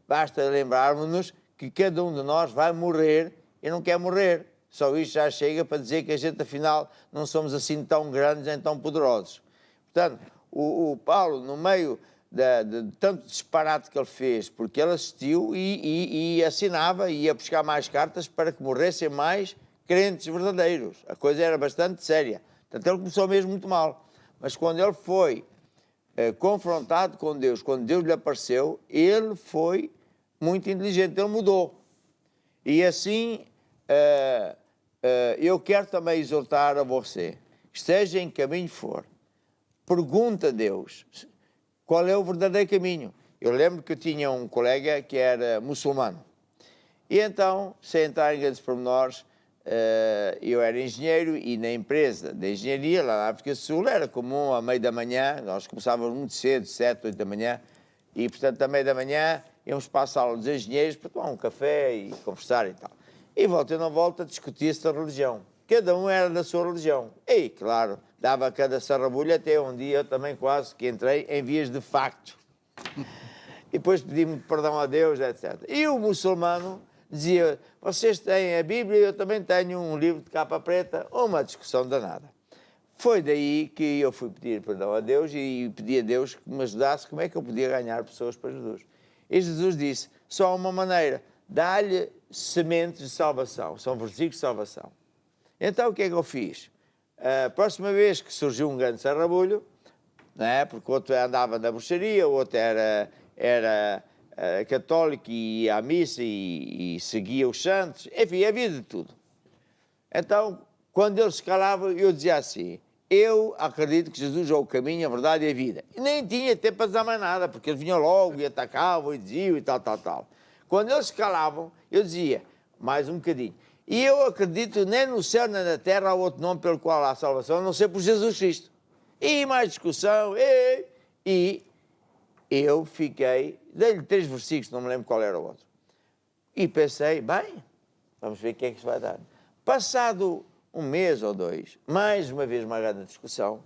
Basta lembrarmos-nos que cada um de nós vai morrer e não quer morrer. Só isto já chega para dizer que a gente, afinal, não somos assim tão grandes nem tão poderosos. Portanto, o Paulo, no meio de tanto disparate que ele fez, porque ele assistiu e assinava e ia buscar mais cartas para que morressem mais crentes verdadeiros. A coisa era bastante séria. Portanto, ele começou mesmo muito mal. Mas quando ele foi confrontado com Deus, quando Deus lhe apareceu, ele foi muito inteligente, ele mudou. E assim, eu quero também exortar a você, esteja em caminho for, pergunta a Deus qual é o verdadeiro caminho. Eu lembro que eu tinha um colega que era muçulmano. E então, sem entrar em grandes pormenores, eu era engenheiro e na empresa de engenharia, lá na África do Sul, era comum à meia da manhã, nós começávamos muito cedo, 7, 8 da manhã, e portanto, à meia da manhã, íamos para a sala dos engenheiros para tomar um café e conversar e tal. E volta e não volta, discutia-se da religião. Cada um era da sua religião. E, claro, dava cada sarrabulho, até um dia eu também quase que entrei em vias de facto. E depois pedi-me perdão a Deus, etc. E o muçulmano dizia, vocês têm a Bíblia, eu também tenho um livro de capa preta, uma discussão danada. Foi daí que eu fui pedir perdão a Deus e pedi a Deus que me ajudasse como é que eu podia ganhar pessoas para Jesus. E Jesus disse, só há uma maneira, dá-lhe sementes de salvação, são versículos de salvação. Então o que é que eu fiz? A próxima vez que surgiu um grande sarrabulho, não é? Porque o outro andava na bruxaria, o outro era católico e ia à missa e seguia os santos, enfim, havia de tudo. Então, quando eles se calavam, eu dizia assim, eu acredito que Jesus é o caminho, a verdade e a vida. E nem tinha tempo para dizer mais nada, porque eles vinham logo e atacavam e diziam e tal. Quando eles se calavam, eu dizia, mais um bocadinho, e eu acredito nem no céu nem na terra há outro nome pelo qual há salvação, a não ser por Jesus Cristo. E mais discussão, e eu fiquei, dei-lhe 3 versículos, não me lembro qual era o outro. E pensei, bem, vamos ver o que é que isso vai dar. Passado um mês ou 2, mais uma vez uma grande discussão,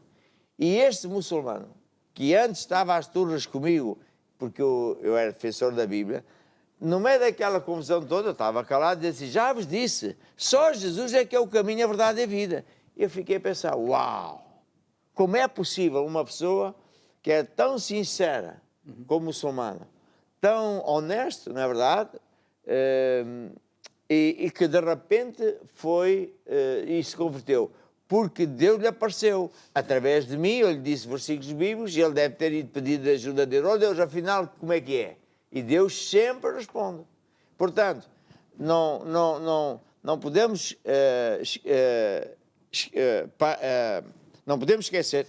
e este muçulmano, que antes estava às turras comigo, porque eu era defensor da Bíblia, no meio daquela confusão toda, eu estava calado e disse, já vos disse, só Jesus é que é o caminho, a verdade e a vida. E eu fiquei a pensar, uau, como é possível uma pessoa que é tão sincera como muçulmana, tão honesto, não é verdade? E que de repente foi e se converteu. Porque Deus lhe apareceu. Através de mim, eu lhe disse versículos bíblicos e ele deve ter ido pedir ajuda a Deus. Oh Deus, afinal, como é que é? E Deus sempre responde. Portanto, não podemos não podemos esquecer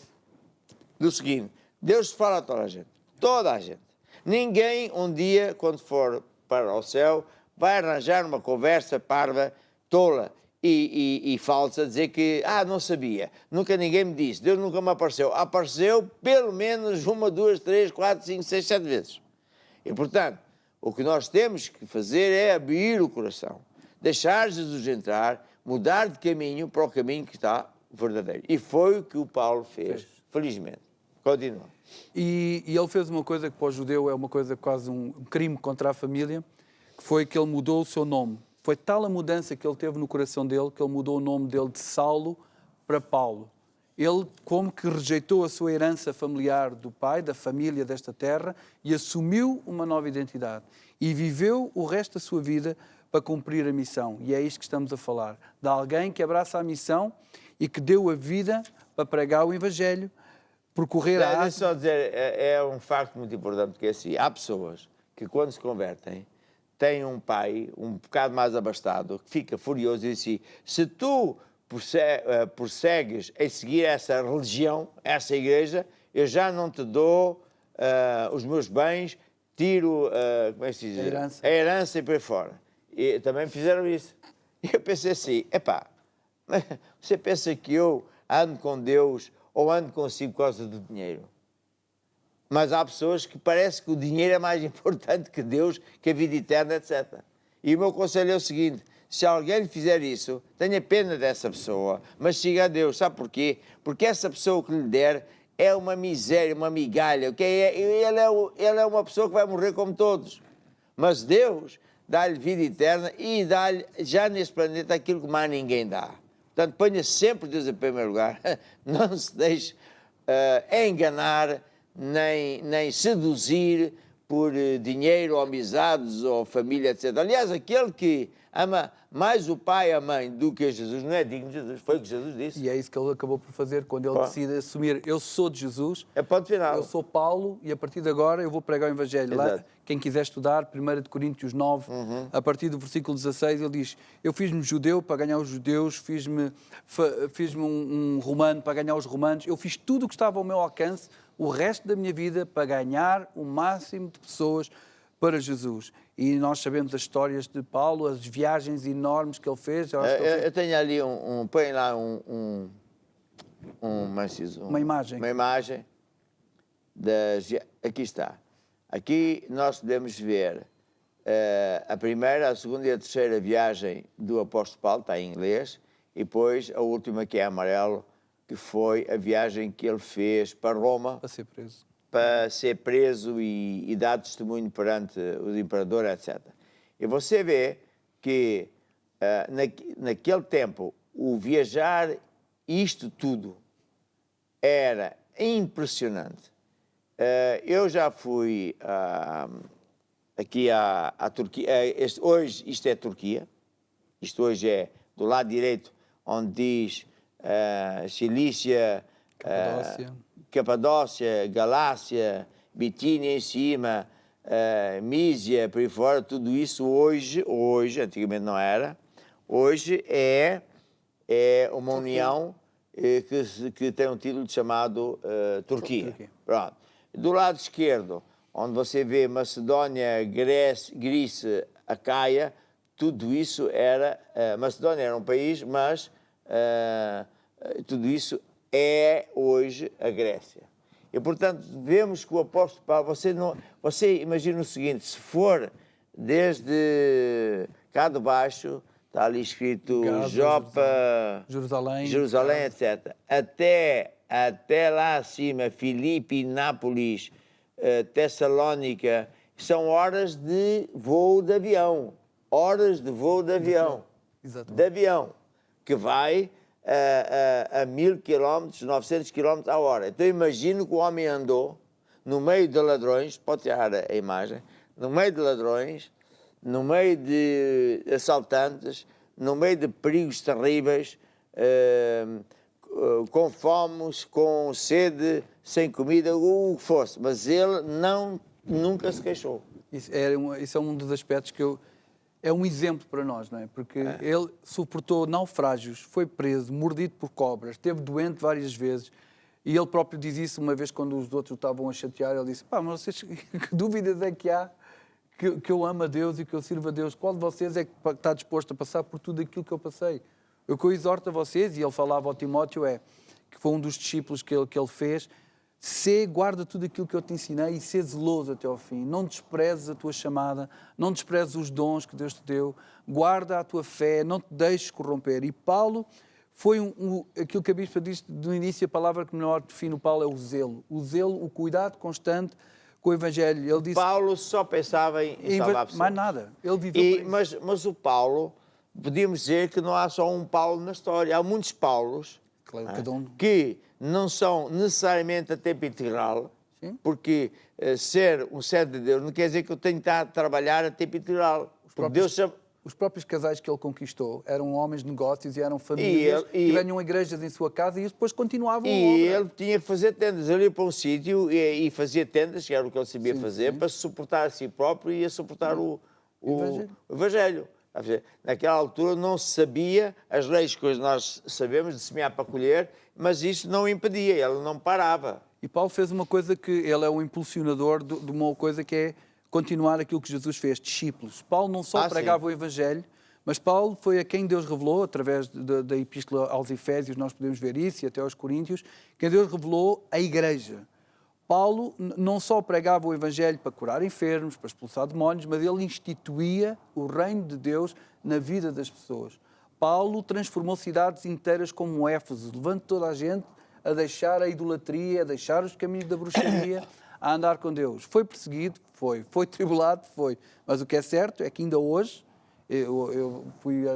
do seguinte, Deus fala a toda a gente. Ninguém um dia, quando for para o céu, vai arranjar uma conversa parva, tola e falsa, a dizer que, não sabia, nunca ninguém me disse, Deus nunca me apareceu. Apareceu pelo menos 1, 2, 3, 4, 5, 6, 7 vezes. E, portanto, o que nós temos que fazer é abrir o coração, deixar Jesus entrar, mudar de caminho para o caminho que está verdadeiro. E foi o que o Paulo fez, felizmente. Continua. E ele fez uma coisa que para o judeu é uma coisa quase um crime contra a família, que foi que ele mudou o seu nome. Foi tal a mudança que ele teve no coração dele, que ele mudou o nome dele de Saulo para Paulo. Ele como que rejeitou a sua herança familiar do pai, da família desta terra, e assumiu uma nova identidade. E viveu o resto da sua vida para cumprir a missão. E é isto que estamos a falar. De alguém que abraça a missão e que deu a vida para pregar o Evangelho, percorrer a Ásia. Deixa só dizer, é um facto muito importante, que é assim, há pessoas que quando se convertem, têm um pai um bocado mais abastado, que fica furioso e diz assim, se tu prossegues em seguir essa religião, essa igreja, eu já não te dou os meus bens, tiro como é que se diz? A herança e por aí fora. E também fizeram isso. E eu pensei assim, você pensa que eu ando com Deus ou ando consigo por causa do dinheiro? Mas há pessoas que parece que o dinheiro é mais importante que Deus, que a vida eterna, etc. E o meu conselho é o seguinte, se alguém lhe fizer isso, tenha pena dessa pessoa, mas siga a Deus. Sabe porquê? Porque essa pessoa que lhe der é uma miséria, uma migalha. Ele é uma pessoa que vai morrer como todos. Mas Deus dá-lhe vida eterna e dá-lhe, já nesse planeta, aquilo que mais ninguém dá. Portanto, ponha sempre Deus em primeiro lugar. Não se deixe enganar, nem seduzir por dinheiro, ou amizades, ou família, etc. Aliás, aquele que ama mais o pai e a mãe do que a Jesus não é digno de Jesus. Foi o que Jesus disse. E é isso que ele acabou por fazer quando ele decide assumir, eu sou de Jesus, ponto final. Eu sou Paulo e a partir de agora eu vou pregar o Evangelho. Lá, quem quiser estudar, 1 Coríntios 9, a partir do versículo 16, ele diz, eu fiz-me judeu para ganhar os judeus, fiz-me um romano para ganhar os romanos, eu fiz tudo o que estava ao meu alcance, o resto da minha vida, para ganhar o máximo de pessoas para Jesus. E nós sabemos as histórias de Paulo, as viagens enormes que ele fez. Eu tenho ali põe lá uma imagem. Uma imagem. Aqui está. Aqui nós podemos ver a primeira, a segunda e a terceira viagem do apóstolo Paulo, está em inglês, e depois a última, que é amarelo, que foi a viagem que ele fez para Roma, Para ser preso. para ser preso e dar testemunho perante o imperador, etc. E você vê que naquele tempo o viajar, isto tudo, era impressionante. Eu já fui aqui à Turquia. Hoje isto é Turquia. Isto hoje é do lado direito, onde diz Cilícia, Capadócia, Galácia, Bitínia em cima, Mísia, por aí fora. Tudo isso hoje, antigamente não era, hoje é uma união que tem um título chamado Turquia. Pronto. Do lado esquerdo, onde você vê Macedónia, Grécia, Acaia, tudo isso era... Macedónia era um país, mas tudo isso é hoje a Grécia. E, portanto, vemos que o apóstolo Paulo... Você imagina o seguinte, se for desde cá de baixo, está ali escrito Gaza, Jopa, Jerusalém, etc., até lá acima, Filipe, Nápoles, Tessalónica, são horas de voo de avião. Horas de voo de avião. Exatamente. De avião, que vai a 1000 km, 900 km a hora. Então imagino que o homem andou no meio de ladrões, pode tirar a imagem, no meio de ladrões, no meio de assaltantes, no meio de perigos terríveis, com fome, com sede, sem comida, o que fosse. Mas ele nunca se queixou. Isso é um dos aspectos que é um exemplo para nós, não é? Porque ele suportou naufrágios, foi preso, mordido por cobras, esteve doente várias vezes. E ele próprio diz isso uma vez quando os outros o estavam a chatear. Ele disse, mas vocês, que dúvidas é que há que eu amo a Deus e que eu sirvo a Deus? Qual de vocês é que está disposto a passar por tudo aquilo que eu passei? O que eu exorto a vocês, e ele falava ao Timóteo, que foi um dos discípulos que ele fez, guarda tudo aquilo que eu te ensinei e sê zeloso até ao fim. Não desprezes a tua chamada, não desprezes os dons que Deus te deu, guarda a tua fé, não te deixes corromper. E Paulo foi aquilo que a Bispa disse no início, a palavra que melhor define o Paulo é o zelo. O zelo, o cuidado constante com o Evangelho. Ele disse, Paulo só pensava em salvar pessoas. Mais nada. Ele viveu mas o Paulo, podíamos dizer que não há só um Paulo na história. Há muitos Paulos Claro, cada um. que não são necessariamente a tempo integral, Sim. porque ser um servo de Deus não quer dizer que eu tenho que estar a trabalhar a tempo integral. Os próprios casais que ele conquistou eram homens de negócios e eram famílias que venham igrejas em sua casa e depois continuavam a obra. E ele tinha que fazer tendas. Ele ia para um sítio e fazia tendas, que era o que ele sabia fazer, para se suportar a si próprio e a suportar o Evangelho. Naquela altura não se sabia as leis que hoje nós sabemos de semear para colher, mas isso não o impedia, ele não parava. E Paulo fez uma coisa que ele é o impulsionador de uma coisa que é continuar aquilo que Jesus fez, discípulos. Paulo não só pregava o Evangelho, mas Paulo foi a quem Deus revelou, através da Epístola aos Efésios, nós podemos ver isso, e até aos Coríntios, quem Deus revelou a igreja. Paulo não só pregava o Evangelho para curar enfermos, para expulsar demónios, mas ele instituía o reino de Deus na vida das pessoas. Paulo transformou cidades inteiras como Éfeso, levando toda a gente a deixar a idolatria, a deixar os caminhos da bruxaria, a andar com Deus. Foi perseguido? Foi tribulado? Foi. Mas o que é certo é que ainda hoje,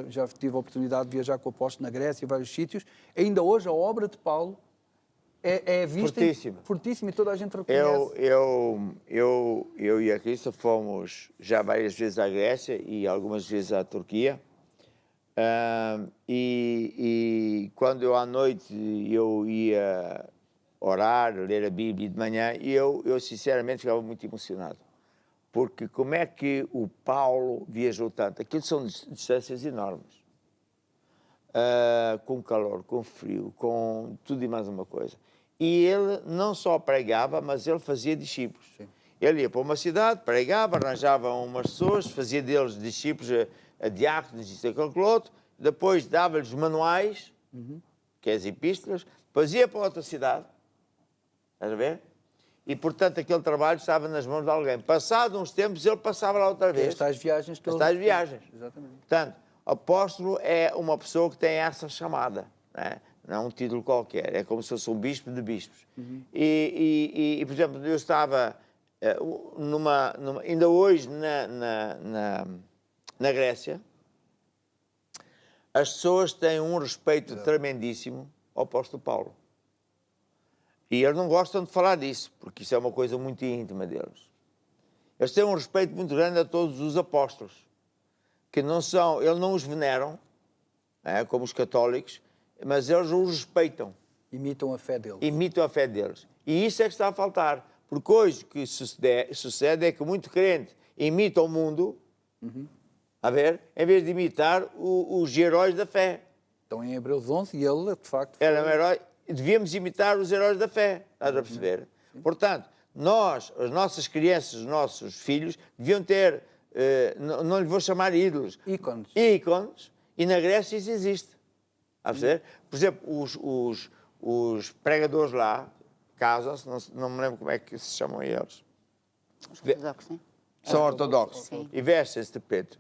já tive a oportunidade de viajar com o apóstolo na Grécia e vários sítios, ainda hoje a obra de Paulo é vista fortíssima e toda a gente reconhece. Eu e a Cristo fomos já várias vezes à Grécia e algumas vezes à Turquia. E quando eu à noite eu ia orar, ler a Bíblia de manhã, eu sinceramente ficava muito emocionado. Porque como é que o Paulo viajou tanto? Aquilo são distâncias enormes. Com calor, com frio, com tudo e mais uma coisa. E ele não só pregava, mas ele fazia discípulos. Sim. Ele ia para uma cidade, pregava, arranjava umas pessoas, fazia deles discípulos, a diáconos, isso, aquilo, outro, depois dava-lhes manuais, que é as epístolas, depois ia para outra cidade, estás a ver? E, portanto, aquele trabalho estava nas mãos de alguém. Passado uns tempos, ele passava lá outra vez. As tais viagens. Exatamente. Portanto, o apóstolo é uma pessoa que tem essa chamada. Não é? não é um título qualquer, é como se fosse um bispo de bispos. E, por exemplo, eu estava ainda hoje na Grécia, as pessoas têm um respeito tremendíssimo ao apóstolo Paulo. E eles não gostam de falar disso, porque isso é uma coisa muito íntima deles. Eles têm um respeito muito grande a todos os apóstolos, que eles não os veneram, como os católicos, mas eles os respeitam. Imitam a fé deles. Imitam a fé deles. E isso é que está a faltar. Porque hoje o que sucede é que muito crente imita o mundo, a ver, em vez de imitar os heróis da fé. Então, em Hebreus 11, e ele, de facto, Era um herói. Devíamos imitar os heróis da fé, estás a perceber? Portanto, as nossas crianças, os nossos filhos, deviam ter, não lhes vou chamar ídolos. Ícones. Ícones, e na Grécia isso existe. A perceber? Por exemplo, os pregadores lá casam-se, não me lembro como é que se chamam eles. Os ortodoxos, né? São ortodoxos. Sim. E vestem-se de preto.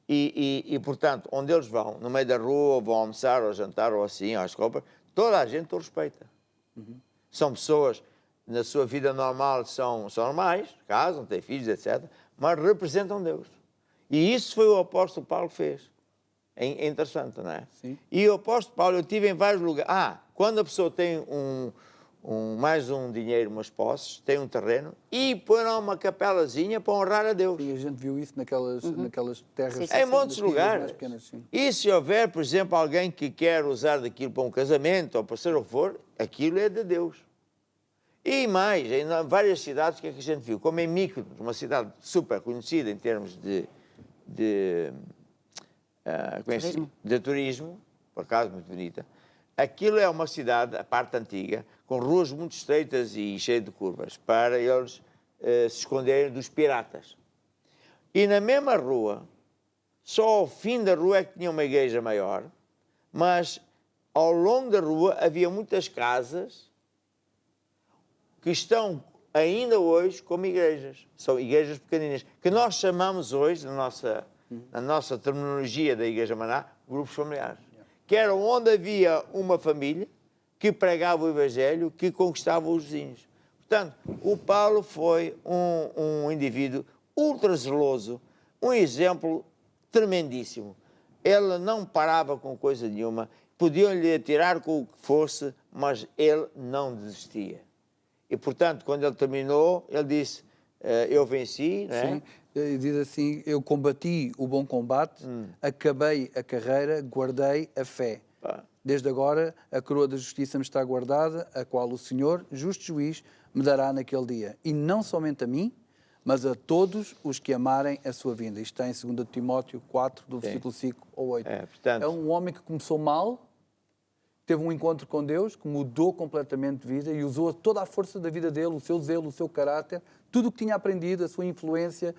E, portanto, onde eles vão, no meio da rua, ou vão almoçar, ou jantar, ou assim, às compras, toda a gente os respeita. São pessoas, na sua vida normal, são normais, casam, têm filhos, etc., mas representam Deus. E isso foi o apóstolo Paulo que fez. É interessante, não é? Sim. E o apóstolo Paulo, eu tive em vários lugares. Quando a pessoa tem mais um dinheiro, umas posses, tem um terreno, e põe lá uma capelazinha para honrar a Deus. E a gente viu isso naquelas terras... Sim, sim, Em montes de nas ilhas lugares. mais pequenas, sim. E se houver, por exemplo, alguém que quer usar daquilo para um casamento ou para ser o que for, aquilo é de Deus. E mais, em várias cidades, o que é que a gente viu? Como em Mykonos, uma cidade super conhecida em termos de turismo, por acaso muito bonita, aquilo é uma cidade, a parte antiga, com ruas muito estreitas e cheias de curvas, para eles se esconderem dos piratas. E na mesma rua, só ao fim da rua é que tinha uma igreja maior, mas ao longo da rua havia muitas casas que estão ainda hoje como igrejas. São igrejas pequeninas, que nós chamamos hoje, na nossa terminologia da Igreja Maná, grupos familiares. Que eram onde havia uma família que pregava o Evangelho, que conquistava os vizinhos. Portanto, o Paulo foi um indivíduo ultra zeloso, um exemplo tremendíssimo. Ele não parava com coisa nenhuma, podiam-lhe atirar com o que fosse, mas ele não desistia. E, portanto, quando ele terminou, ele disse, eu venci, não é? Sim. Diz assim, eu combati o bom combate, acabei a carreira, guardei a fé. Desde agora a coroa da justiça me está guardada, a qual o Senhor, justo juiz, me dará naquele dia. E não somente a mim, mas a todos os que amarem a sua vinda. Isto está em 2 Timóteo 4, do versículo 5 ao 8. É um homem que começou mal, teve um encontro com Deus, que mudou completamente de vida e usou toda a força da vida dele, o seu zelo, o seu caráter, tudo o que tinha aprendido, a sua influência,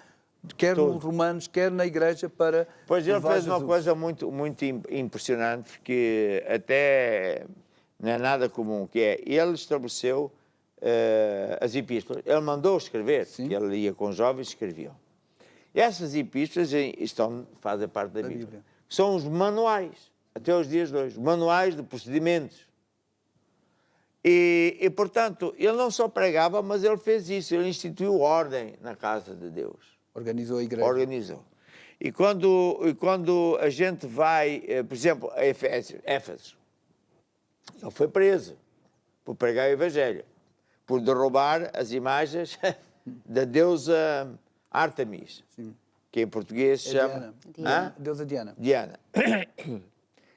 quer nos Romanos, quer na igreja, para Pois ele levar fez uma Jesus. coisa muito impressionante, que até não é nada comum, que é, ele estabeleceu as epístolas, ele mandou escrever, Sim. que ele ia com jovens e escreviam. E essas epístolas fazem parte da Bíblia. São os manuais, até os dias de hoje, manuais de procedimentos. E, portanto, ele não só pregava, mas ele fez isso, ele instituiu ordem na casa de Deus. Organizou a igreja. Organizou. E quando a gente vai, por exemplo, a Éfeso, ele foi preso por pregar o Evangelho, por derrubar as imagens da deusa Ártemis, que em português se chama... Diana. Deusa Diana. Diana.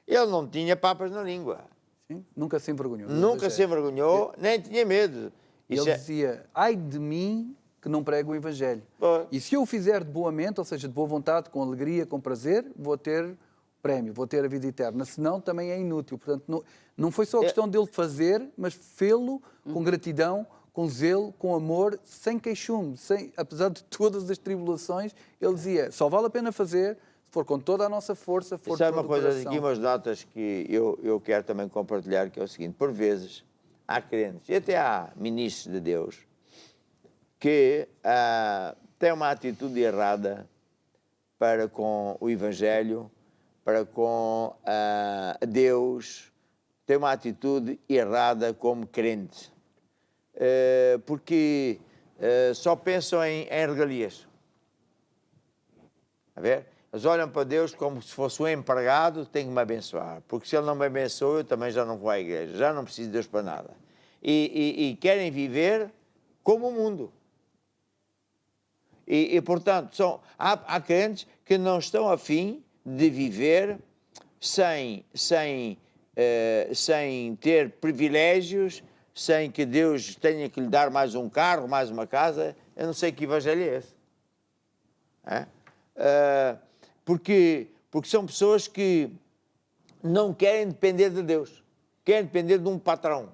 Ele não tinha papas na língua. Sim. Nunca se envergonhou. Nunca se envergonhou, nem tinha medo. Ele dizia, ai de mim que não prego o Evangelho. E se eu o fizer de boa mente, ou seja, de boa vontade, com alegria, com prazer, vou ter prémio, vou ter a vida eterna. Senão, também é inútil. Portanto, não foi só a questão dele fazer, mas fê-lo com gratidão, com zelo, com amor, sem queixume. Apesar de todas as tribulações, ele dizia, só vale a pena fazer se for com toda a nossa força, for Isso é todo uma o coisa, coração. aqui umas notas que eu quero também compartilhar, que é o seguinte, por vezes há crentes, e até há ministros de Deus, que têm uma atitude errada para com o Evangelho, para com Deus, têm uma atitude errada como crentes. Porque só pensam em regalias. A ver? Eles olham para Deus como se fosse um empregado, tem que me abençoar. Porque se Ele não me abençoa, eu também já não vou à igreja, já não preciso de Deus para nada. E querem viver como o mundo. Portanto, há crentes que não estão a fim de viver sem ter privilégios, sem que Deus tenha que lhe dar mais um carro, mais uma casa. Eu não sei que evangelho é esse. Porque são pessoas que não querem depender de Deus, querem depender de um patrão,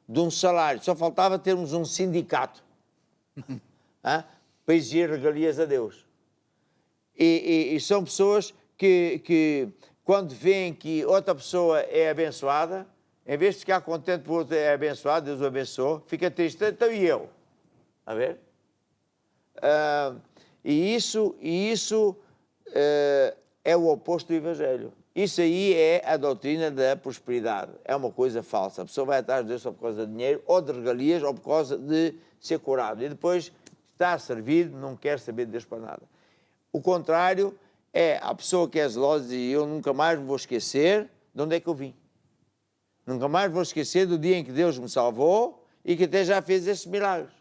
de um salário. Só faltava termos um sindicato para exigir regalias a Deus. E são pessoas que quando veem que outra pessoa é abençoada, em vez de ficar contente por outro é abençoado, Deus o abençoou, fica triste. Então e eu? A ver? E isso é o oposto do Evangelho. Isso aí é a doutrina da prosperidade. É uma coisa falsa. A pessoa vai atrás de Deus só por causa de dinheiro, ou de regalias, ou por causa de ser curado. E depois está servido, não quer saber de Deus para nada. O contrário é a pessoa que é zelosa e eu nunca mais me vou esquecer de onde é que eu vim. Nunca mais vou esquecer do dia em que Deus me salvou e que até já fez esses milagres.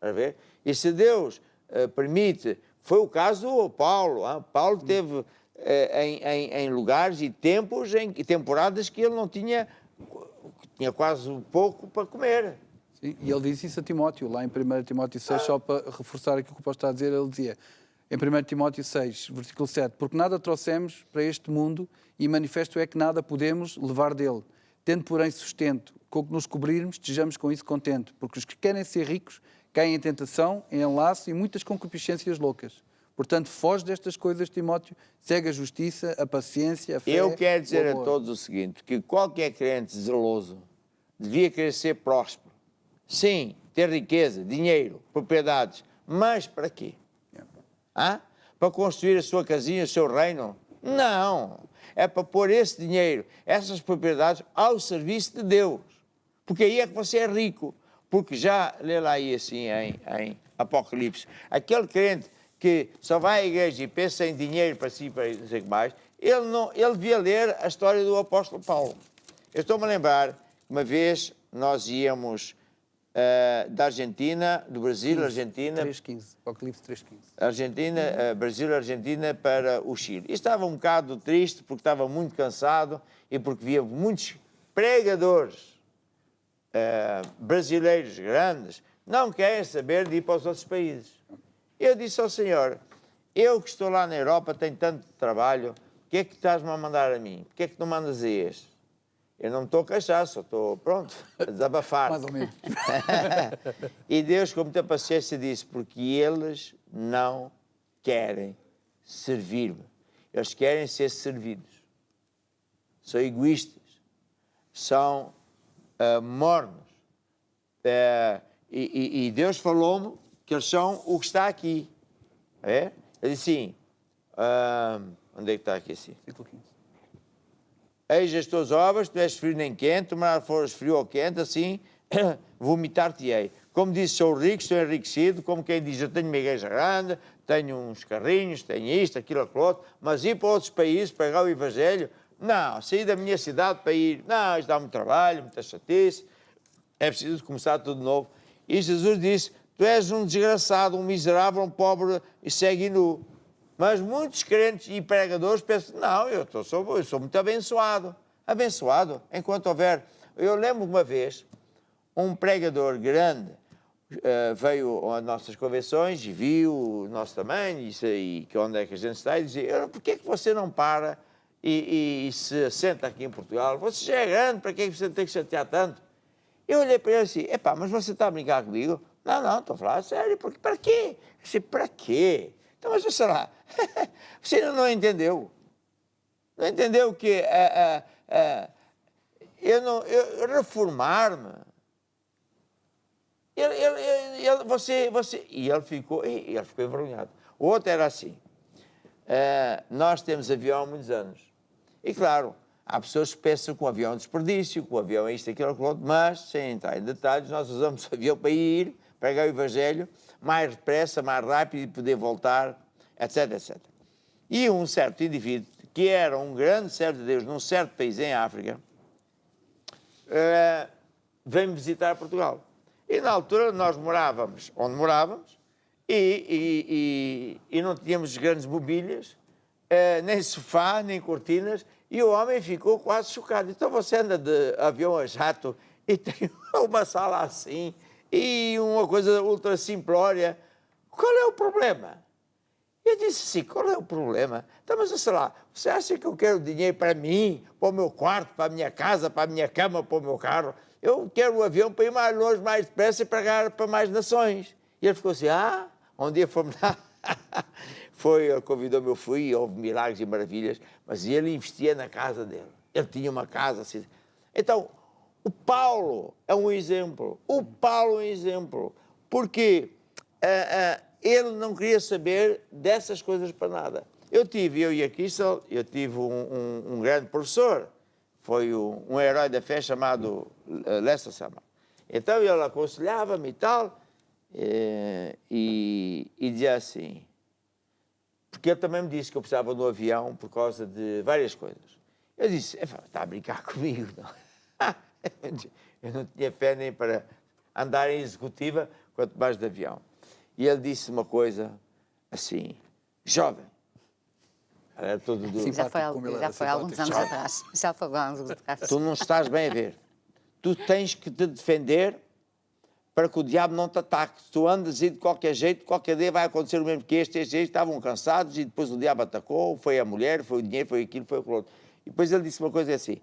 A ver? E se Deus permite, foi o caso do Paulo. Paulo teve em lugares e tempos, e temporadas que ele não tinha quase pouco para comer. Sim, e ele disse isso a Timóteo, lá em 1 Timóteo 6, só para reforçar aquilo que o pastor está a dizer, ele dizia, em 1 Timóteo 6, versículo 7, porque nada trouxemos para este mundo e manifesto é que nada podemos levar dele. Tendo, porém, sustento, com o que nos cobrirmos, estejamos com isso contente, porque os que querem ser ricos caem em tentação, em enlace e muitas concupiscências loucas. Portanto, foge destas coisas, Timóteo, segue a justiça, a paciência, a fé. Eu quero dizer o a amor. todos o seguinte, que qualquer crente zeloso devia querer ser próspero. Sim, ter riqueza, dinheiro, propriedades, mas para quê? Para construir a sua casinha, o seu reino? Não, é para pôr esse dinheiro, essas propriedades ao serviço de Deus. Porque aí é que você é rico. Porque já, lê lá aí assim em Apocalipse, aquele crente que só vai à igreja e pensa em dinheiro para si, para não sei o que mais, ele devia ler a história do apóstolo Paulo. Eu estou-me a lembrar que uma vez nós íamos da Argentina, do Brasil, Argentina... 3.15, Apocalipse 3.15. Argentina, Brasil, Argentina para o Chile. E estava um bocado triste porque estava muito cansado e porque via muitos pregadores brasileiros grandes não querem saber de ir para os outros países. Eu disse ao Senhor, eu que estou lá na Europa, tenho tanto trabalho, o que é que estás-me a mandar a mim? Por que é que não mandas a este? Eu não me estou a queixar, só estou pronto a desabafar. Mais ou menos. E Deus, com muita paciência, disse, porque eles não querem servir-me. Eles querem ser servidos. São egoístas. São mornos. E Deus falou-me que eles são o que está aqui. Ele disse assim, onde é que está aqui assim? Versículo 15. Eis as tuas obras, tu és frio nem quente, tomara fores frio ou quente, assim vomitar-te-ei. Como disse, sou rico, estou enriquecido, como quem diz, eu tenho uma igreja grande, tenho uns carrinhos, tenho isto, aquilo, aquilo outro, mas ir para outros países, pregar o Evangelho, não, sair da minha cidade para ir, não, isto dá muito trabalho, muita chatice, é preciso começar tudo de novo. E Jesus disse, tu és um desgraçado, um miserável, um pobre e segue nu. Mas muitos crentes e pregadores pensam, não, eu sou muito abençoado. Abençoado, enquanto houver... Eu lembro uma vez, um pregador grande veio às nossas convenções e viu o nosso tamanho e onde é que a gente está e dizia, por que é que você não para e se senta aqui em Portugal? Você já é grande, para que é que você tem que chatear tanto? Eu olhei para ele e disse, mas você está a brincar comigo? Não, estou a falar sério, porque para quê? Eu disse, para quê? Então, mas sei lá, você ainda não entendeu. Não entendeu que eu reformar-me. E ele ficou envergonhado. O outro era assim, nós temos avião há muitos anos. E claro, Há pessoas que pensam que o avião é um desperdício, que o avião é isto, aquilo, aquilo outro, mas, sem entrar em detalhes, nós usamos o avião para ir, pregar o Evangelho, mais depressa, mais rápido e poder voltar, etc, etc. E um certo indivíduo, que era um grande servo de Deus num certo país em África, veio-me visitar Portugal. E na altura nós morávamos onde morávamos e não tínhamos grandes mobílias, nem sofá, nem cortinas, e o homem ficou quase chocado. Então você anda de avião a jato e tem uma sala assim e uma coisa ultra simplória. Qual é o problema? Eu disse assim, qual é o problema? Então, mas sei lá, você acha que eu quero dinheiro para mim, para o meu quarto, para a minha casa, para a minha cama, para o meu carro? Eu quero o avião para ir mais longe, mais depressa e pagar para mais nações. E ele ficou assim, um dia fomos lá. Ele convidou-me, eu fui, e houve milagres e maravilhas, mas ele investia na casa dele. Ele tinha uma casa assim. Então, o Paulo é um exemplo. O Paulo é um exemplo. Porque ele não queria saber dessas coisas para nada. Eu e a Crystal, eu tive um grande professor, foi um herói da fé chamado Lester Summer. Então ele aconselhava-me e tal, e dizia assim, porque ele também me disse que eu precisava do avião por causa de várias coisas. Eu disse, está a brincar comigo, não? Eu não tinha fé nem para andar em executiva, quanto mais de avião. E ele disse uma coisa assim, jovem, era todo duro. Já foi alguns anos atrás. Já foi alguns anos atrás. Tu não estás bem a ver. Tu tens que te defender para que o diabo não te ataque. Se tu andas e de qualquer jeito, qualquer dia vai acontecer o mesmo que este estavam cansados e depois o diabo atacou, foi a mulher, foi o dinheiro, foi aquilo, foi o outro. E depois ele disse uma coisa assim,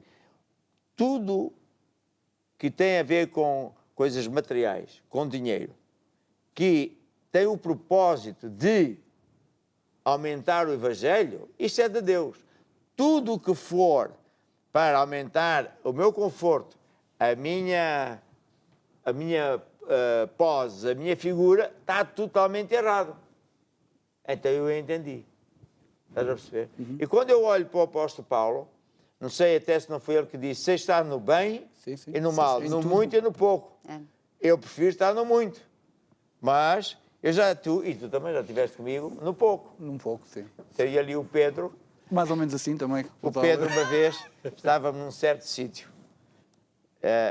tudo que tem a ver com coisas materiais, com dinheiro, que tem o propósito de aumentar o Evangelho, isso é de Deus. Tudo o que for para aumentar o meu conforto, a minha pose, a minha figura, está totalmente errado. Então eu entendi. Estás a perceber? E quando eu olho para o apóstolo Paulo, não sei até se não foi ele que disse, você está no bem e no mal, no muito e no pouco. Eu prefiro estar no muito. Mas tu também já estiveste comigo no pouco. Num pouco, sim. Então, e ali o Pedro. Mais ou menos assim também. O Pedro, uma vez, estávamos num certo sítio,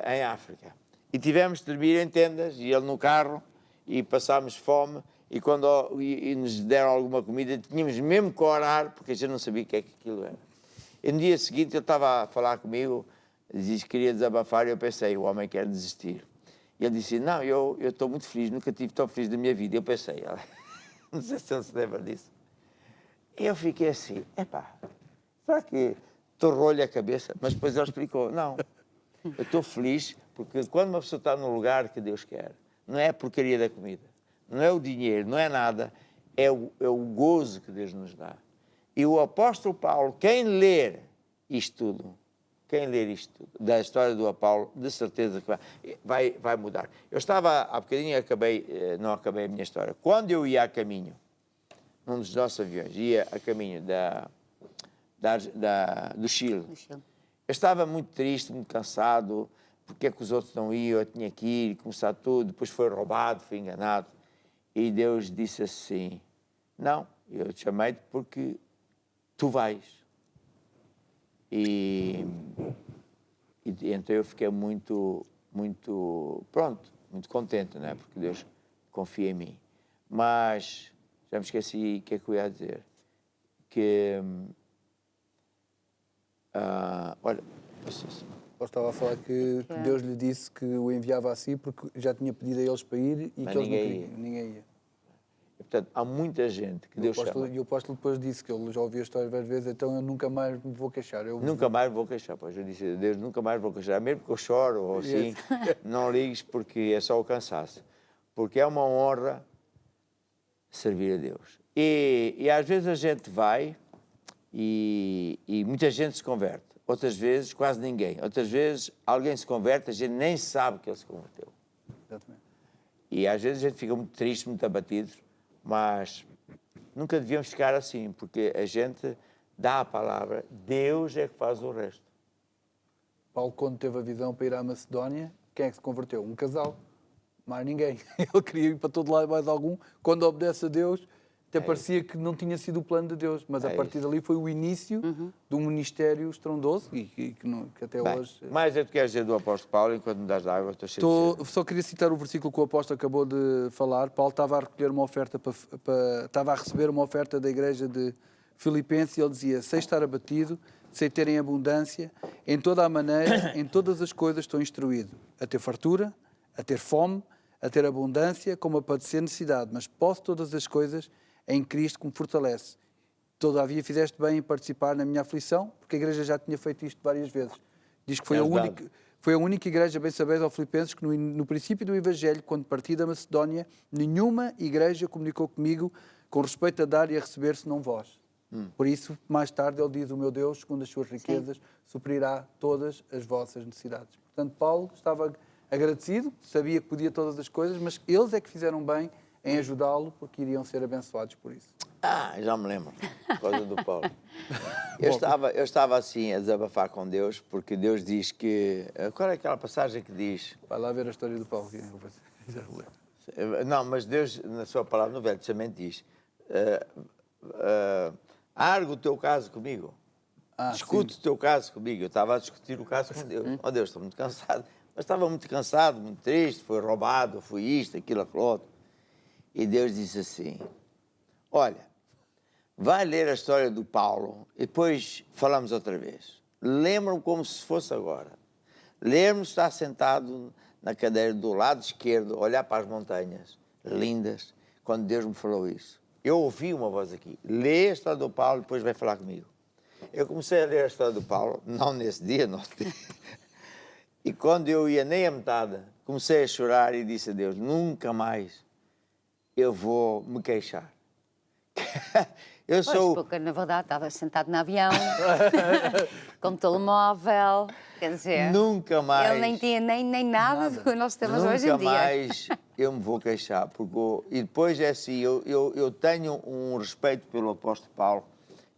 em África. E tivemos de dormir em tendas, e ele no carro, e passámos fome, e quando nos deram alguma comida, tínhamos mesmo que orar, porque a gente não sabia o que é que aquilo era. E no dia seguinte, ele estava a falar comigo, disse que queria desabafar, e eu pensei, o homem quer desistir. E ele disse, não, eu estou muito feliz, nunca estive tão feliz da minha vida. Eu pensei, não sei se ele se lembra disso. E eu fiquei assim, será que torrou-lhe a cabeça? Mas depois ele explicou, não, eu estou feliz porque quando uma pessoa está no lugar que Deus quer, não é a porcaria da comida, não é o dinheiro, não é nada, é o gozo que Deus nos dá. E o apóstolo Paulo, quem ler isto tudo, da história do Apolo, de certeza que vai mudar. Eu estava, há bocadinho, não acabei a minha história. Quando eu ia a caminho, num dos nossos aviões, ia a caminho do Chile, eu estava muito triste, muito cansado, porque é que os outros não iam, eu tinha que ir, começar tudo, depois foi roubado, fui enganado. E Deus disse assim, não, eu te chamei-te porque tu vais. E então eu fiquei muito contente, não é? Porque Deus confia em mim. Mas já me esqueci o que é que eu ia dizer. Olha, Eu estava a falar que Deus lhe disse que o enviava a si porque já tinha pedido a eles para ir e mas que eles não ninguém queriam. Ninguém ia. Portanto, há muita gente que Deus chama. E o apóstolo depois disse que ele já ouviu a história várias vezes, então eu nunca mais me vou queixar. Nunca mais vou queixar, pois eu disse a Deus, nunca mais vou queixar, mesmo que eu choro ou assim, não ligues porque é só o cansaço. Porque é uma honra servir a Deus. E às vezes a gente vai e muita gente se converte. Outras vezes quase ninguém. Outras vezes alguém se converte, a gente nem sabe que ele se converteu. Exatamente. E às vezes a gente fica muito triste, muito abatido, mas nunca devíamos ficar assim, porque a gente dá a palavra, Deus é que faz o resto. Paulo, quando teve a visão para ir à Macedónia, quem é que se converteu? Um casal. Mais ninguém. Ele queria ir para todo lado mais algum. Quando obedece a Deus, até parecia que não tinha sido o plano de Deus. Mas a partir dali foi o início de um ministério estrondoso e que até Bem, hoje... mais é que tu queres dizer do apóstolo Paulo enquanto me das água? Estou cheio de sede. Só queria citar o versículo que o apóstolo acabou de falar. Paulo estava a recolher uma oferta estava a receber uma oferta da igreja de Filipenses e ele dizia: sei estar abatido, sei ter em abundância, em toda a maneira, em todas as coisas estou instruído, a ter fartura, a ter fome, a ter abundância, como a padecer necessidade, mas posso todas as coisas em Cristo que me fortalece. Todavia fizeste bem em participar na minha aflição, porque a igreja já tinha feito isto várias vezes. Diz que foi a única igreja, bem sabeis, aos Filipenses, que no princípio do Evangelho, quando parti da Macedónia, nenhuma igreja comunicou comigo com respeito a dar e a receber, senão vós. Por isso, mais tarde, ele diz: o meu Deus, segundo as suas riquezas, suprirá todas as vossas necessidades. Portanto, Paulo estava agradecido, sabia que podia todas as coisas, mas eles é que fizeram bem em ajudá-lo, porque iriam ser abençoados por isso. Já me lembro, por causa do Paulo. Eu estava assim a desabafar com Deus, porque Deus diz que... Qual é aquela passagem que diz? Vai lá ver a história do Paulo. Já lembro. Não, mas Deus, na sua palavra, no Velho Testamento, diz: argue o teu caso comigo. Discute o teu caso comigo. Eu estava a discutir o caso com Deus. Oh Deus, estou muito cansado. Mas estava muito cansado, muito triste, foi roubado, fui isto, aquilo, aquilo outro. E Deus disse assim: olha, vai ler a história do Paulo e depois falamos outra vez. Lembra-me como se fosse agora. Lembra-me estar sentado na cadeira do lado esquerdo, olhar para as montanhas lindas, quando Deus me falou isso. Eu ouvi uma voz aqui: lê a história do Paulo e depois vai falar comigo. Eu comecei a ler a história do Paulo, não nesse dia, no outro dia. E quando eu ia nem a metade, comecei a chorar e disse a Deus: nunca mais eu vou me queixar. Pois, porque na verdade estava sentado no avião, com telemóvel, quer dizer... Nunca mais... Ele nem tinha nem nada do que nós temos hoje em dia. Nunca mais eu me vou queixar. E depois é assim, eu tenho um respeito pelo apóstolo Paulo.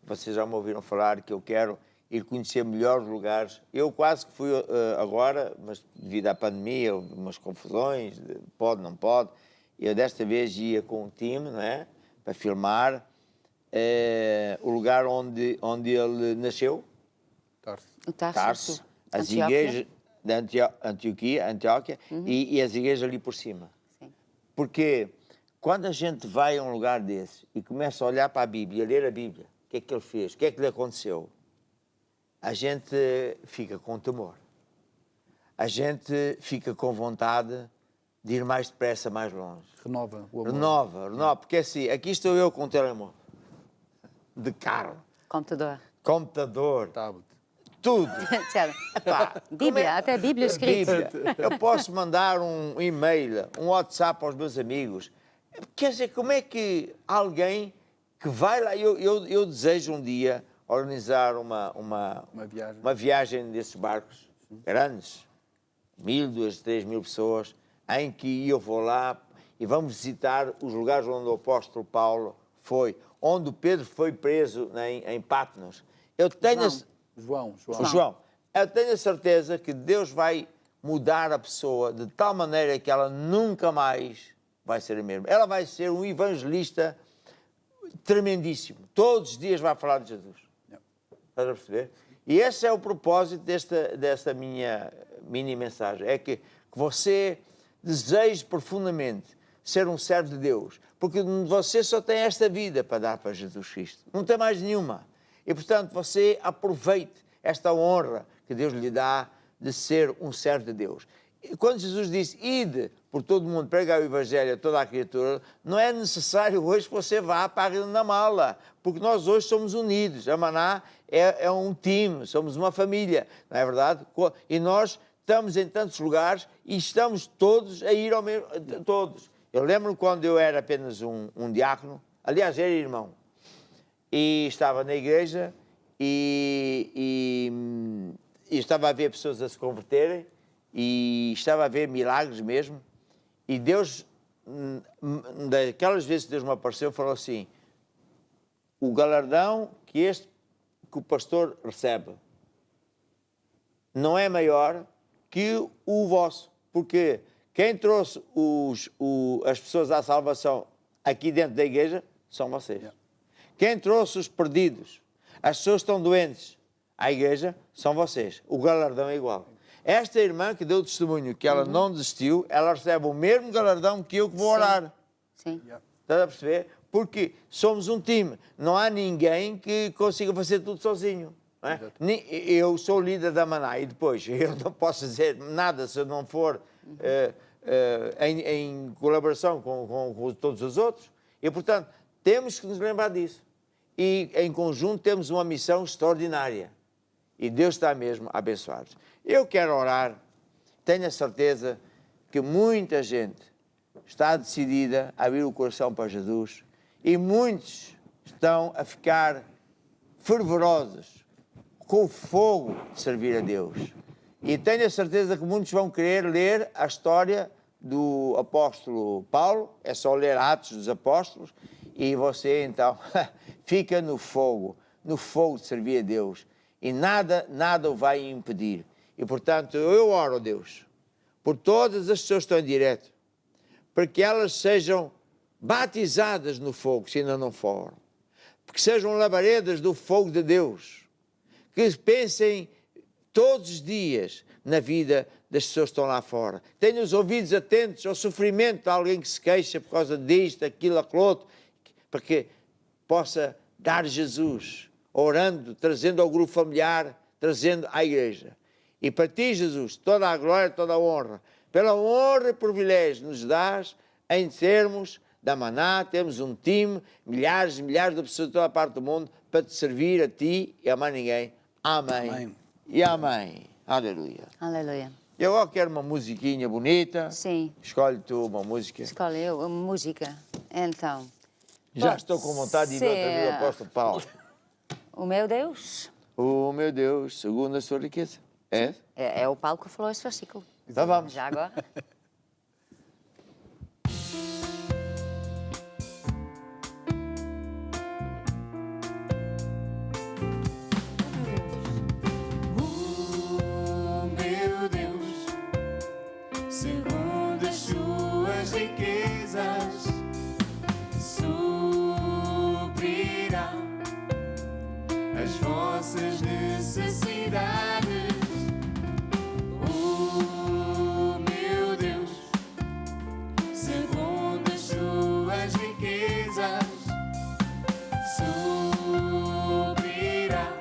Vocês já me ouviram falar que eu quero ir conhecer melhor os lugares. Eu quase que fui agora, mas devido à pandemia, umas confusões, pode, não pode. Eu desta vez ia com um time, não é? Para filmar o lugar onde ele nasceu. Tarso. As igrejas de Antioquia, e as igrejas ali por cima. Sim. Porque quando a gente vai a um lugar desse e começa a olhar para a Bíblia, a ler a Bíblia, o que é que ele fez, o que é que lhe aconteceu, a gente fica com temor. A gente fica com vontade de ir mais depressa, mais longe. Renova o amor. Renova. Porque assim, aqui estou eu com um telemóvel de carro. Computador. Tablet. Tudo. Epá, Bíblia, até Bíblia escrita. Eu posso mandar um e-mail, um WhatsApp aos meus amigos. Quer dizer, como é que alguém que vai lá... Eu desejo um dia organizar uma viagem desses barcos grandes, 1.000, 2.000, 3.000 pessoas, em que eu vou lá e vamos visitar os lugares onde o apóstolo Paulo foi, onde o Pedro foi preso em Patmos. Eu tenho... João. Eu tenho a certeza que Deus vai mudar a pessoa de tal maneira que ela nunca mais vai ser a mesma. Ela vai ser um evangelista tremendíssimo. Todos os dias vai falar de Jesus. Estás a perceber? E esse é o propósito desta minha mini mensagem. É que você deseje profundamente ser um servo de Deus. Porque você só tem esta vida para dar para Jesus Cristo. Não tem mais nenhuma. E, portanto, você aproveite esta honra que Deus lhe dá de ser um servo de Deus. E quando Jesus disse: ide por todo o mundo, pregar o Evangelho a toda a criatura, não é necessário hoje que você vá para a Rio na Mala, porque nós hoje somos unidos. A Maná é um time, somos uma família, não é verdade? E nós estamos em tantos lugares e estamos todos a ir ao mesmo... Todos. Eu lembro quando eu era apenas um diácono, aliás, era irmão, e estava na igreja e estava a ver pessoas a se converterem e estava a ver milagres mesmo. E Deus, daquelas vezes que Deus me apareceu, falou assim: o galardão que o pastor recebe não é maior que o vosso. Porque quem trouxe as pessoas à salvação aqui dentro da igreja são vocês. Quem trouxe os perdidos, as pessoas que estão doentes à igreja, são vocês. O galardão é igual. Esta irmã que deu testemunho que ela não desistiu, ela recebe o mesmo galardão que eu que vou orar. Sim. Estás a perceber? Porque somos um time. Não há ninguém que consiga fazer tudo sozinho. Não é? Eu sou líder da Maná e depois eu não posso dizer nada se eu não for em colaboração com todos os outros. E, portanto, temos que nos lembrar disso. E, em conjunto, temos uma missão extraordinária. E Deus está mesmo a abençoar-nos. Eu quero orar. Tenho a certeza que muita gente está decidida a abrir o coração para Jesus. E muitos estão a ficar fervorosos com o fogo de servir a Deus. E tenho a certeza que muitos vão querer ler a história do apóstolo Paulo. É só ler Atos dos Apóstolos. E você, então, fica no fogo de servir a Deus. E nada o vai impedir. E, portanto, eu oro a Deus por todas as pessoas que estão em direto, para que elas sejam batizadas no fogo, se ainda não foram. Que sejam labaredas do fogo de Deus. Que pensem todos os dias na vida das pessoas que estão lá fora. Tenham os ouvidos atentos ao sofrimento de alguém que se queixa por causa disto, aquilo, aquilo outro, para que possa dar Jesus, orando, trazendo ao grupo familiar, trazendo à igreja. E para ti, Jesus, toda a glória, toda a honra, pela honra e privilégio nos dás em sermos da Maná, temos um time, milhares e milhares de pessoas de toda a parte do mundo para te servir a ti e a mais ninguém. Amém. Amém. E amém. Aleluia. Aleluia. Eu agora quero uma musiquinha bonita. Sim. Escolhe tu uma música. Escolhe eu uma música. Então. Já estou com vontade de ir outra vez ao apóstolo Paulo. O meu Deus. O meu Deus, segundo a sua riqueza. É? É o Paulo que falou esse versículo. Então vamos. Já agora. O meu Deus, segundo as suas riquezas, suprirá as vossas necessidades. O meu Deus, segundo as suas riquezas, suprirá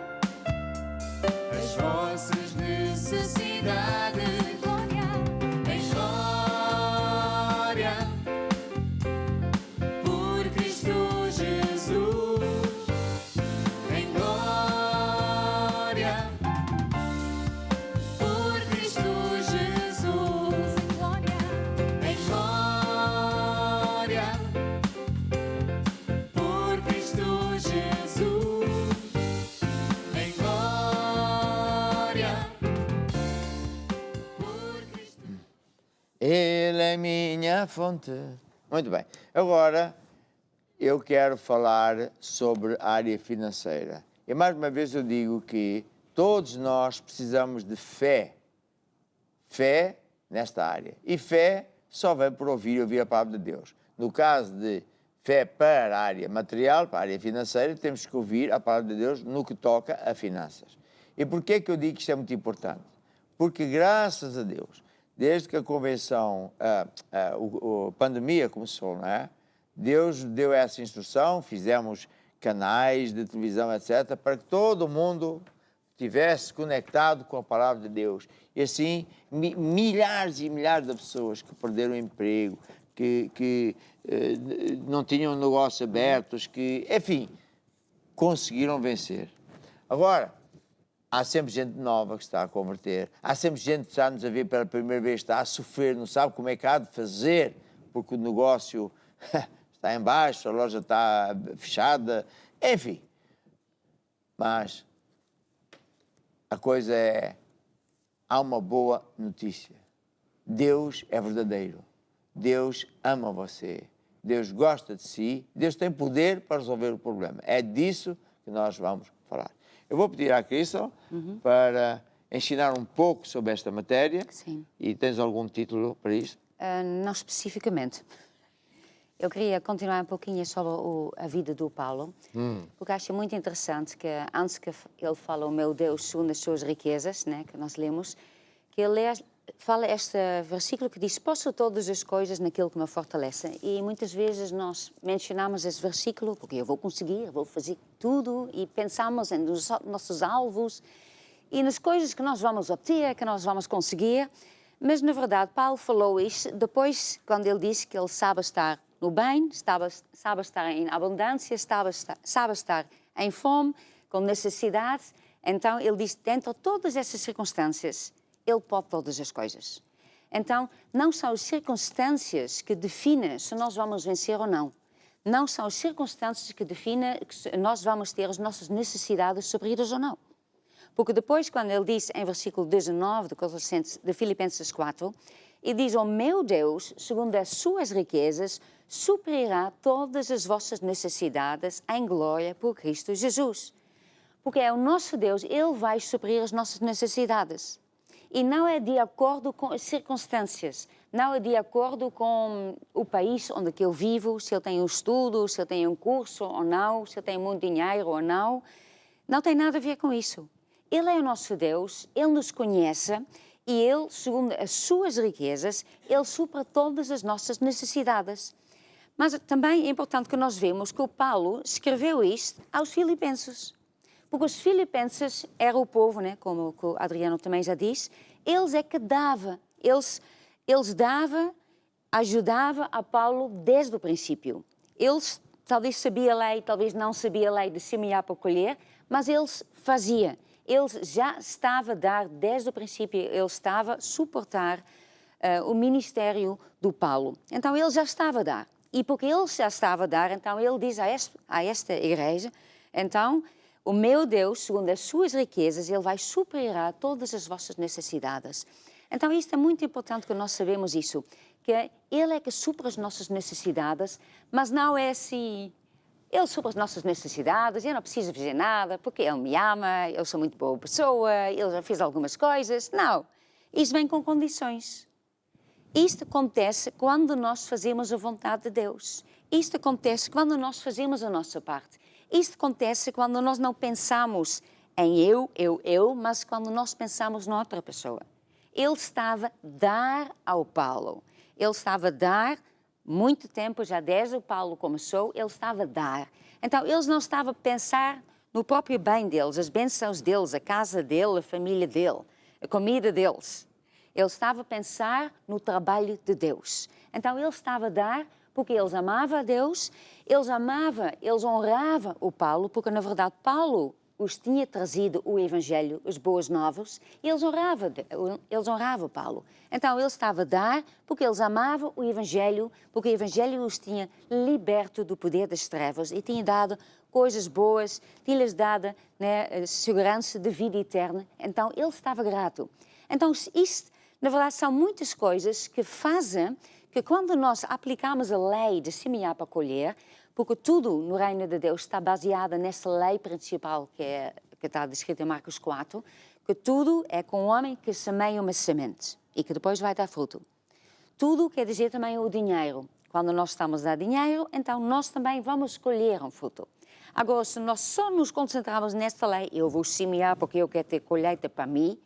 as vossas necessidades. Em glória, por Cristo Jesus. Em glória, por Cristo Jesus. Em glória, por Cristo Jesus. Em glória, por Cristo. Ele é minha fonte. Muito bem. Agora, eu quero falar sobre a área financeira. E mais uma vez eu digo que todos nós precisamos de fé. Fé nesta área. E fé só vem por ouvir a palavra de Deus. No caso de fé para a área material, para a área financeira, temos que ouvir a palavra de Deus no que toca a finanças. E porquê que eu digo que isto é muito importante? Porque, graças a Deus, desde que a convenção, a pandemia começou, não é? Deus deu essa instrução, fizemos canais de televisão, etc., para que todo mundo estivesse conectado com a palavra de Deus. E assim, milhares e milhares de pessoas que perderam o emprego, que não tinham negócios abertos, que, enfim, conseguiram vencer. Agora, há sempre gente nova que está a converter. Há sempre gente que está-nos a ver pela primeira vez, está a sofrer, não sabe como é que há de fazer, porque o negócio está em baixo, a loja está fechada, enfim. Mas a coisa é, há uma boa notícia. Deus é verdadeiro. Deus ama você. Deus gosta de si. Deus tem poder para resolver o problema. É disso que nós vamos falar. Eu vou pedir à Crystal para ensinar um pouco sobre esta matéria. Sim. E tens algum título para isto? Não especificamente. Eu queria continuar um pouquinho sobre a vida do Paulo, porque acho muito interessante que antes que ele fala o meu Deus segundo as suas riquezas, né, que nós lemos, que ele fala este versículo que diz: posso todas as coisas naquilo que me fortalece. E muitas vezes nós mencionamos esse versículo porque eu vou conseguir, vou fazer tudo, e pensamos nos nossos alvos e nas coisas que nós vamos obter, que nós vamos conseguir. Mas, na verdade, Paulo falou isso depois, quando ele disse que ele sabe estar no bem, sabe estar em abundância, sabe estar em fome, com necessidade. Então, ele diz, dentro de todas essas circunstâncias, ele pode todas as coisas. Então, não são as circunstâncias que definem se nós vamos vencer ou não. Não são as circunstâncias que definem se nós vamos ter as nossas necessidades supridas ou não. Porque depois, quando ele diz em versículo 19 de Filipenses 4, ele diz: o meu Deus, segundo as suas riquezas, suprirá todas as vossas necessidades em glória por Cristo Jesus. Porque é o nosso Deus, Ele vai suprir as nossas necessidades. E não é de acordo com as circunstâncias, não é de acordo com o país onde eu vivo, se eu tenho estudo, se eu tenho um curso ou não, se eu tenho muito dinheiro ou não. Não tem nada a ver com isso. Ele é o nosso Deus, Ele nos conhece e Ele, segundo as suas riquezas, Ele supra todas as nossas necessidades. Mas também é importante que nós vemos que o Paulo escreveu isto aos filipenses. Porque os filipenses eram o povo, né, como o Adriano também já disse, eles é que davam. Eles davam, ajudavam a Paulo desde o princípio. Eles talvez sabiam a lei, talvez não sabiam a lei de semear para colher, mas eles faziam. Ele já estava a dar, desde o princípio, ele estava a suportar o ministério do Paulo. Então, ele já estava a dar. E porque ele já estava a dar, então ele diz a esta igreja, então, o meu Deus, segundo as suas riquezas, Ele vai suprir todas as vossas necessidades. Então, isto é muito importante que nós sabemos isso, que Ele é que supra as nossas necessidades, mas não é assim... Ele supra as nossas necessidades, eu não preciso fazer nada, porque Ele me ama, eu sou muito boa pessoa, Ele já fez algumas coisas. Não, isso vem com condições. Isto acontece quando nós fazemos a vontade de Deus. Isto acontece quando nós fazemos a nossa parte. Isto acontece quando nós não pensamos em eu, mas quando nós pensamos noutra pessoa. Ele estava a dar ao Paulo. Ele estava a dar... Muito tempo, já desde o Paulo começou, ele estava a dar. Então, eles não estavam a pensar no próprio bem deles, as bênçãos deles, a casa dele, a família dele, a comida deles. Ele estava a pensar no trabalho de Deus. Então, ele estava a dar porque eles amavam a Deus, eles honravam o Paulo, porque, na verdade, Paulo os tinha trazido o Evangelho, as boas novas, e eles honravam Paulo. Então, ele estava a dar porque eles amavam o Evangelho, porque o Evangelho os tinha liberto do poder das trevas e tinha dado coisas boas, tinha-lhes dado, né, segurança de vida eterna. Então, ele estava grato. Então, isto, na verdade, são muitas coisas que fazem que quando nós aplicamos a lei de semear para colher, porque tudo no reino de Deus está baseado nessa lei principal que está descrita em Marcos 4, que tudo é com o homem que semeia uma semente e que depois vai dar fruto. Tudo quer dizer também o dinheiro. Quando nós estamos a dar dinheiro, então nós também vamos colher um fruto. Agora, se nós só nos concentrarmos nesta lei, eu vou semear porque eu quero ter colheita para mim,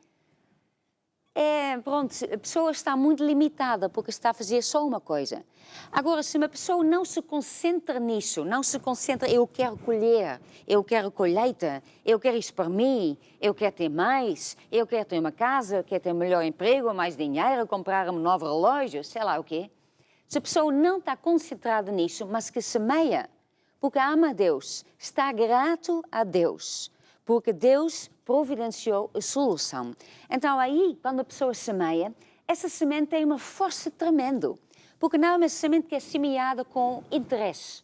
pronto, a pessoa está muito limitada porque está a fazer só uma coisa. Agora, se uma pessoa não se concentra nisso, não se concentra, eu quero colher, eu quero colheita, eu quero isso para mim, eu quero ter mais, eu quero ter uma casa, eu quero ter um melhor emprego, mais dinheiro, comprar um novo relógio, sei lá o quê. Se a pessoa não está concentrada nisso, mas que semeia, porque ama a Deus, está grato a Deus, porque Deus providenciou a solução. Então aí, quando a pessoa semeia, essa semente tem uma força tremenda, porque não é uma semente que é semeada com interesse.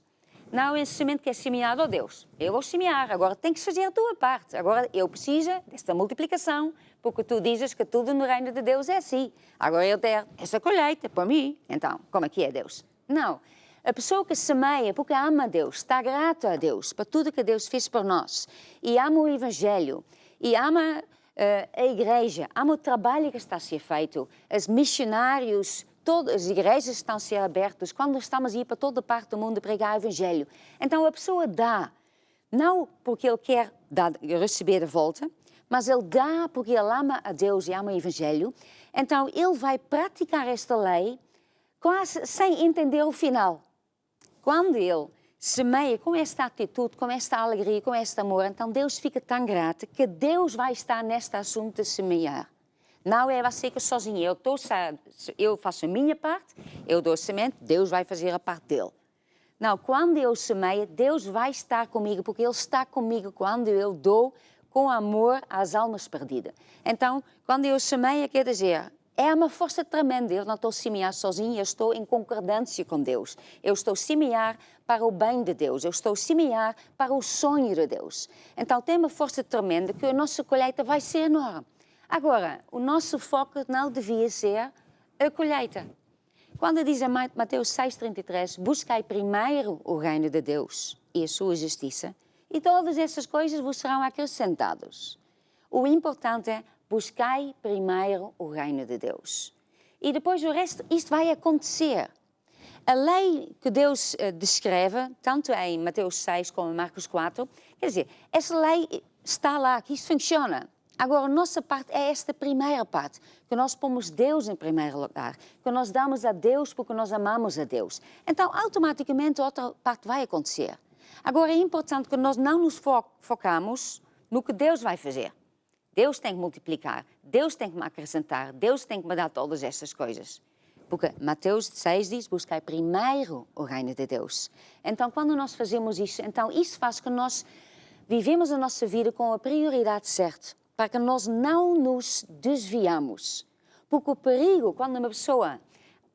Não é uma semente que é semeada, oh Deus, eu vou semear, agora tem que fazer a tua parte. Agora eu preciso desta multiplicação, porque tu dizes que tudo no reino de Deus é assim. Agora eu tenho essa colheita para mim. Então, como é que é Deus? Não. A pessoa que semeia porque ama a Deus, está grata a Deus por tudo que Deus fez por nós, e ama o Evangelho, e ama a igreja, há um trabalho que está a ser feito, os missionários, todas as igrejas estão a ser abertas, quando estamos a ir para toda parte do mundo pregar o evangelho. Então a pessoa dá, não porque ele quer receber de volta, mas ele dá porque ele ama a Deus e ama o evangelho. Então ele vai praticar esta lei quase sem entender o final. Quando ele semeia com esta atitude, com esta alegria, com este amor, então Deus fica tão grato que Deus vai estar neste assunto de semear. Não é você que sozinho. Eu faço a minha parte, eu dou a semente, Deus vai fazer a parte dele. Não, quando eu semeio, Deus vai estar comigo, porque Ele está comigo quando eu dou com amor às almas perdidas. Então, quando eu semeio, quer dizer, é uma força tremenda. Eu não estou a semear sozinho, eu estou em concordância com Deus. Eu estou a semear para o bem de Deus. Eu estou a semear para o sonho de Deus. Então, tem uma força tremenda que a nossa colheita vai ser enorme. Agora, o nosso foco não devia ser a colheita. Quando diz em Mateus 6,33, buscai primeiro o reino de Deus e a sua justiça, e todas essas coisas vos serão acrescentadas. O importante é buscai primeiro o reino de Deus. E depois o resto, isto vai acontecer. A lei que Deus descreve, tanto em Mateus 6 como em Marcos 4, quer dizer, essa lei está lá, que isso funciona. Agora, a nossa parte é esta primeira parte, que nós pomos Deus em primeiro lugar, que nós damos a Deus porque nós amamos a Deus. Então, automaticamente, a outra parte vai acontecer. Agora, é importante que nós não nos focamos no que Deus vai fazer. Deus tem que multiplicar, Deus tem que me acrescentar, Deus tem que me dar todas essas coisas. Porque Mateus 6 diz, buscai primeiro o reino de Deus. Então, quando nós fazemos isso, então isso faz que nós vivemos a nossa vida com a prioridade certa, para que nós não nos desviamos. Porque o perigo, quando uma pessoa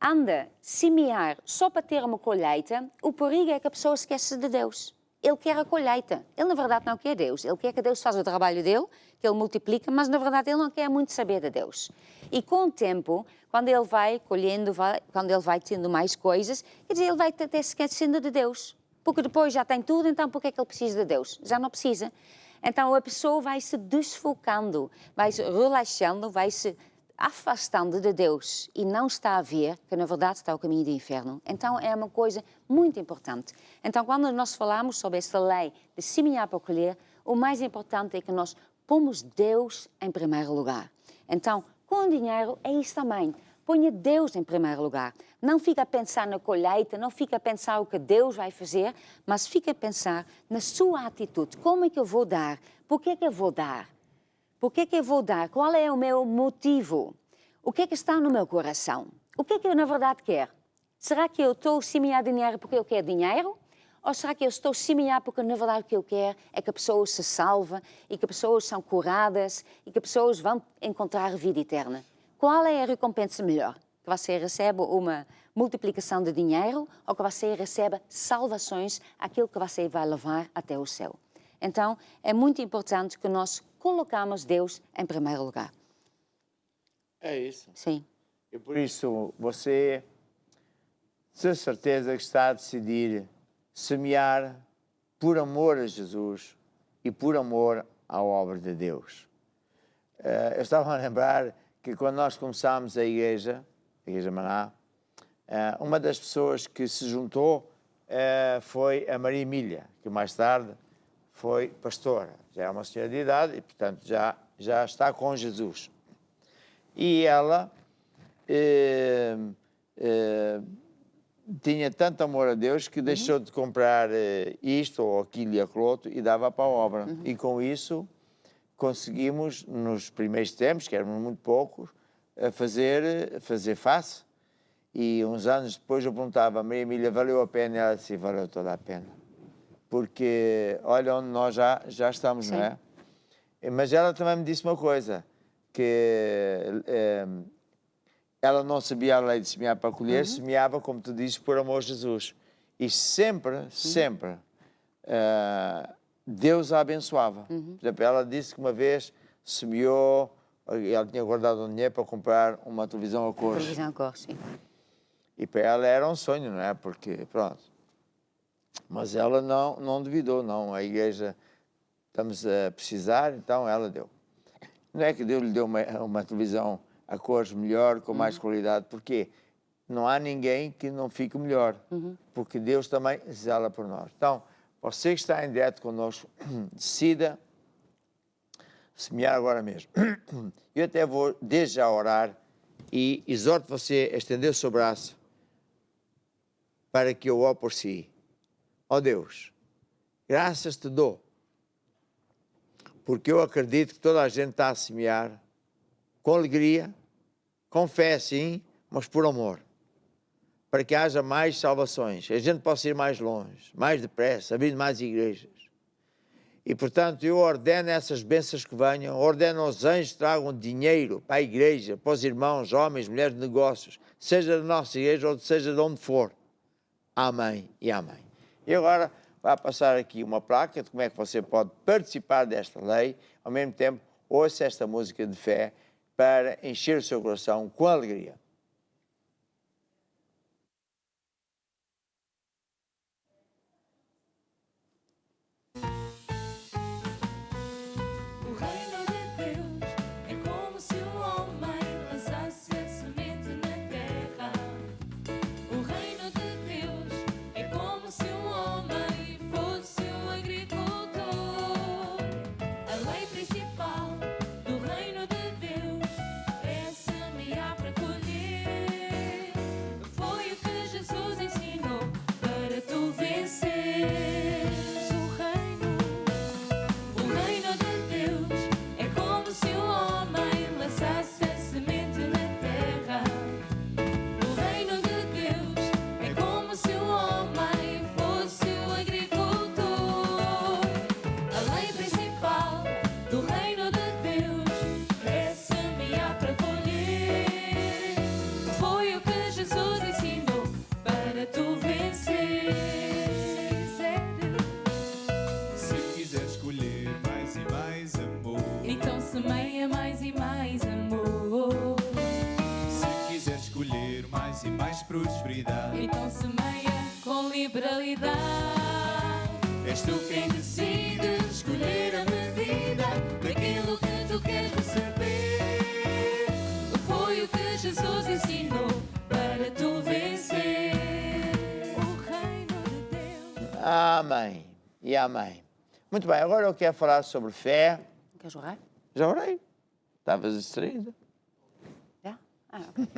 anda a semear só para ter uma colheita, o perigo é que a pessoa esquece de Deus. Ele quer a colheita. Ele, na verdade, não quer Deus. Ele quer que Deus faça o trabalho dele, que ele multiplica, mas, na verdade, ele não quer muito saber de Deus. E com o tempo, quando ele vai colhendo, quando ele vai tendo mais coisas, quer dizer, ele vai até se esquecendo de Deus. Porque depois já tem tudo, então por que é que ele precisa de Deus? Já não precisa. Então a pessoa vai se desfocando, vai se relaxando, vai se afastando de Deus e não está a ver que na verdade está ao caminho do inferno. Então é uma coisa muito importante. Então quando nós falamos sobre esta lei de semear para colher, o mais importante é que nós pomos Deus em primeiro lugar. Então com o dinheiro é isso também. Ponha Deus em primeiro lugar. Não fica a pensar na colheita, não fica a pensar o que Deus vai fazer, mas fica a pensar na sua atitude. Como é que eu vou dar? Por que é que eu vou dar? Por que é que eu vou dar? Qual é o meu motivo? O que é que está no meu coração? O que é que eu na verdade quero? Será que eu estou a semear dinheiro porque eu quero dinheiro? Ou será que eu estou a semear porque na verdade o que eu quero é que a pessoa se salve e que as pessoas são curadas e que as pessoas vão encontrar a vida eterna? Qual é a recompensa melhor? Que você recebe uma multiplicação de dinheiro ou que você recebe salvações, aquilo que você vai levar até o céu? Então, é muito importante que nós colocamos Deus em primeiro lugar. É isso. Sim. E por isso, você, de certeza que está a decidir semear por amor a Jesus e por amor à obra de Deus. Eu estava a lembrar que quando nós começámos a Igreja Maná, uma das pessoas que se juntou foi a Maria Emília, que mais tarde foi pastora. Já é uma senhora de idade e, portanto, já está com Jesus. E ela tinha tanto amor a Deus que deixou de comprar isto ou aquilo e aquilo outro e dava para a obra. E com isso conseguimos, nos primeiros tempos, que éramos muito poucos, fazer face. E uns anos depois eu perguntava, Maria Emília, valeu a pena? E ela disse, valeu toda a pena. Porque olha onde nós já estamos, Sim. Não é? Mas ela também me disse uma coisa, que ela não sabia a lei de semear para colher, semeava, como tu dizes, por amor a Jesus. E sempre Deus a abençoava. Por exemplo, ela disse que uma vez semeou, ela tinha guardado um dinheiro para comprar uma televisão a cores. Televisão a cores, sim. E para ela era um sonho, não é? Porque, pronto. Mas ela não duvidou, não. A igreja, estamos a precisar, então ela deu. Não é que Deus lhe deu uma televisão a cores melhor, com mais qualidade. Porquê? Não há ninguém que não fique melhor, porque Deus também zela por nós. Então, você que está em direto connosco, decida semear agora mesmo. Eu até vou, desde já, orar e exorto você a estender o seu braço para que eu ore por si. Ó Deus, graças te dou, porque eu acredito que toda a gente está a semear com alegria, com fé, sim, mas por amor, para que haja mais salvações, a gente possa ir mais longe, mais depressa, abrindo mais igrejas. E, portanto, eu ordeno essas bênçãos que venham, ordeno aos anjos que tragam dinheiro para a igreja, para os irmãos, homens, mulheres de negócios, seja da nossa igreja ou seja de onde for. Amém e amém. E agora vai passar aqui uma placa de como é que você pode participar desta lei, ao mesmo tempo ouça esta música de fé para encher o seu coração com alegria. O reino de Deus é como se um homem lançasse a semente na terra. O reino de Deus é como se um homem fosse um agricultor. A lei principal do reino de Deus é semear para colher. Foi o que Jesus ensinou para tu venceres o reino. O reino de Deus é como se um homem lançasse a semente na terra. O reino de Deus é como se um homem fosse o agricultor. A lei principal do reino de Deus é semear para colher. Foi o que Jesus ensinou para tu vencer. Se quiser escolher mais e mais amor, Então semeia mais e mais amor. se quiser escolher mais e mais prosperidade, Então semeia com liberalidade. és tu quem Decide escolher a medida daquilo que tu queres receber. Foi o que Jesus ensinou para tu vencer o reino de Deus. Amém e amém. Muito bem, agora eu quero falar sobre fé. Queres orar? Já orei. Estavas distraída. Já? Ah, ok.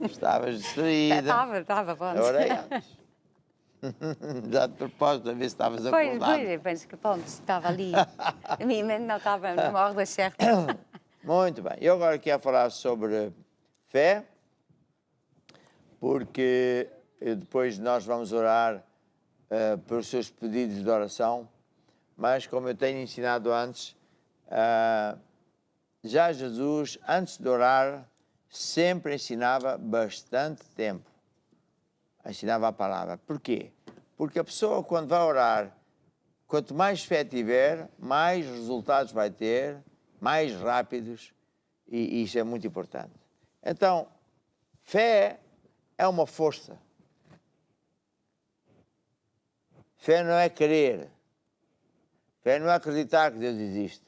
Estavas distraída. Estava, pronto. Eu orei antes. Já de propósito, a ver se estavas Pois, acordado. eu penso que pronto, estava ali. A minha mente não estava numa ordem certa. Muito bem. Eu agora quero falar sobre fé, porque depois nós vamos orar pelos seus pedidos de oração, mas como eu tenho ensinado antes, já Jesus, antes de orar, sempre ensinava bastante tempo. Ensinava a palavra. Porquê? Porque a pessoa, quando vai orar, quanto mais fé tiver, mais resultados vai ter, mais rápidos, e isso é muito importante. Então, fé é uma força. Fé não é querer. Fé não é acreditar que Deus existe.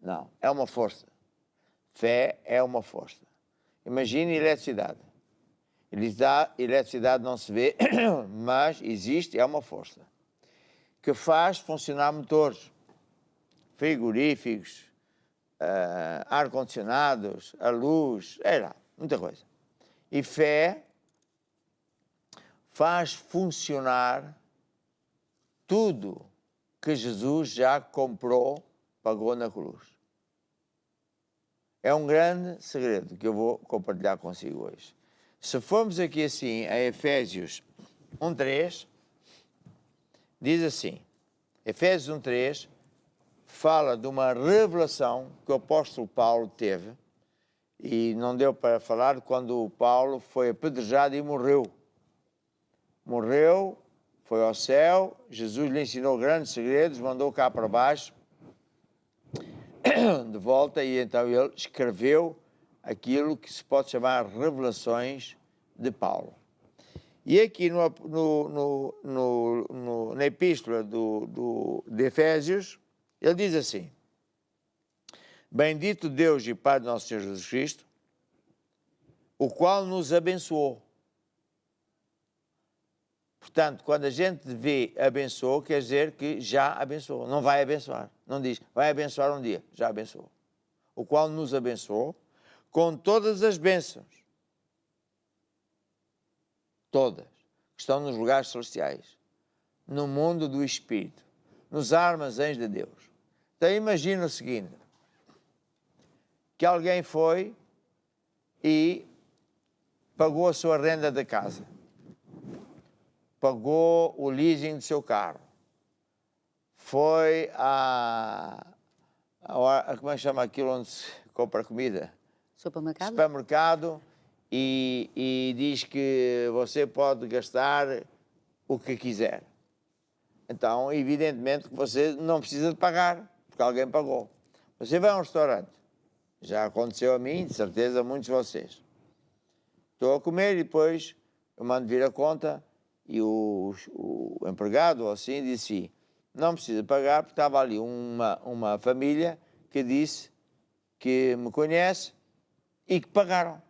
Não, é uma força. Fé é uma força. Imagine eletricidade. Eletricidade não se vê, mas existe, é uma força que faz funcionar motores, frigoríficos, ar-condicionados, a luz, muita coisa. E fé faz funcionar tudo que Jesus já comprou, pagou na cruz. É um grande segredo que eu vou compartilhar consigo hoje. Se formos aqui assim a Efésios 1:3, diz assim, Efésios 1:3 fala de uma revelação que o apóstolo Paulo teve, e não deu para falar quando o Paulo foi apedrejado e morreu. Morreu, foi ao céu, Jesus lhe ensinou grandes segredos, mandou cá para baixo, de volta, e então ele escreveu aquilo que se pode chamar revelações de Paulo. E aqui na epístola de Efésios, ele diz assim, Bendito Deus e Pai do nosso Senhor Jesus Cristo, o qual nos abençoou. Portanto, quando a gente vê abençoou, quer dizer que já abençoou. Não vai abençoar. Não diz, vai abençoar um dia. Já abençoou. O qual nos abençoou com todas as bênçãos. Todas. Que estão nos lugares celestiais. No mundo do Espírito. Nos armazéns de Deus. Então imagina o seguinte. Que alguém foi e pagou a sua renda da casa. Pagou o leasing do seu carro, foi como é que chama aquilo onde se compra comida? Supermercado? Supermercado, e diz que você pode gastar o que quiser. Então, evidentemente que você não precisa de pagar, porque alguém pagou. Você vai a um restaurante, já aconteceu a mim, de certeza a muitos de vocês. Estou a comer e depois eu mando vir a conta. E o empregado, assim, disse, não precisa pagar, porque estava ali uma família que disse que me conhece e que pagaram.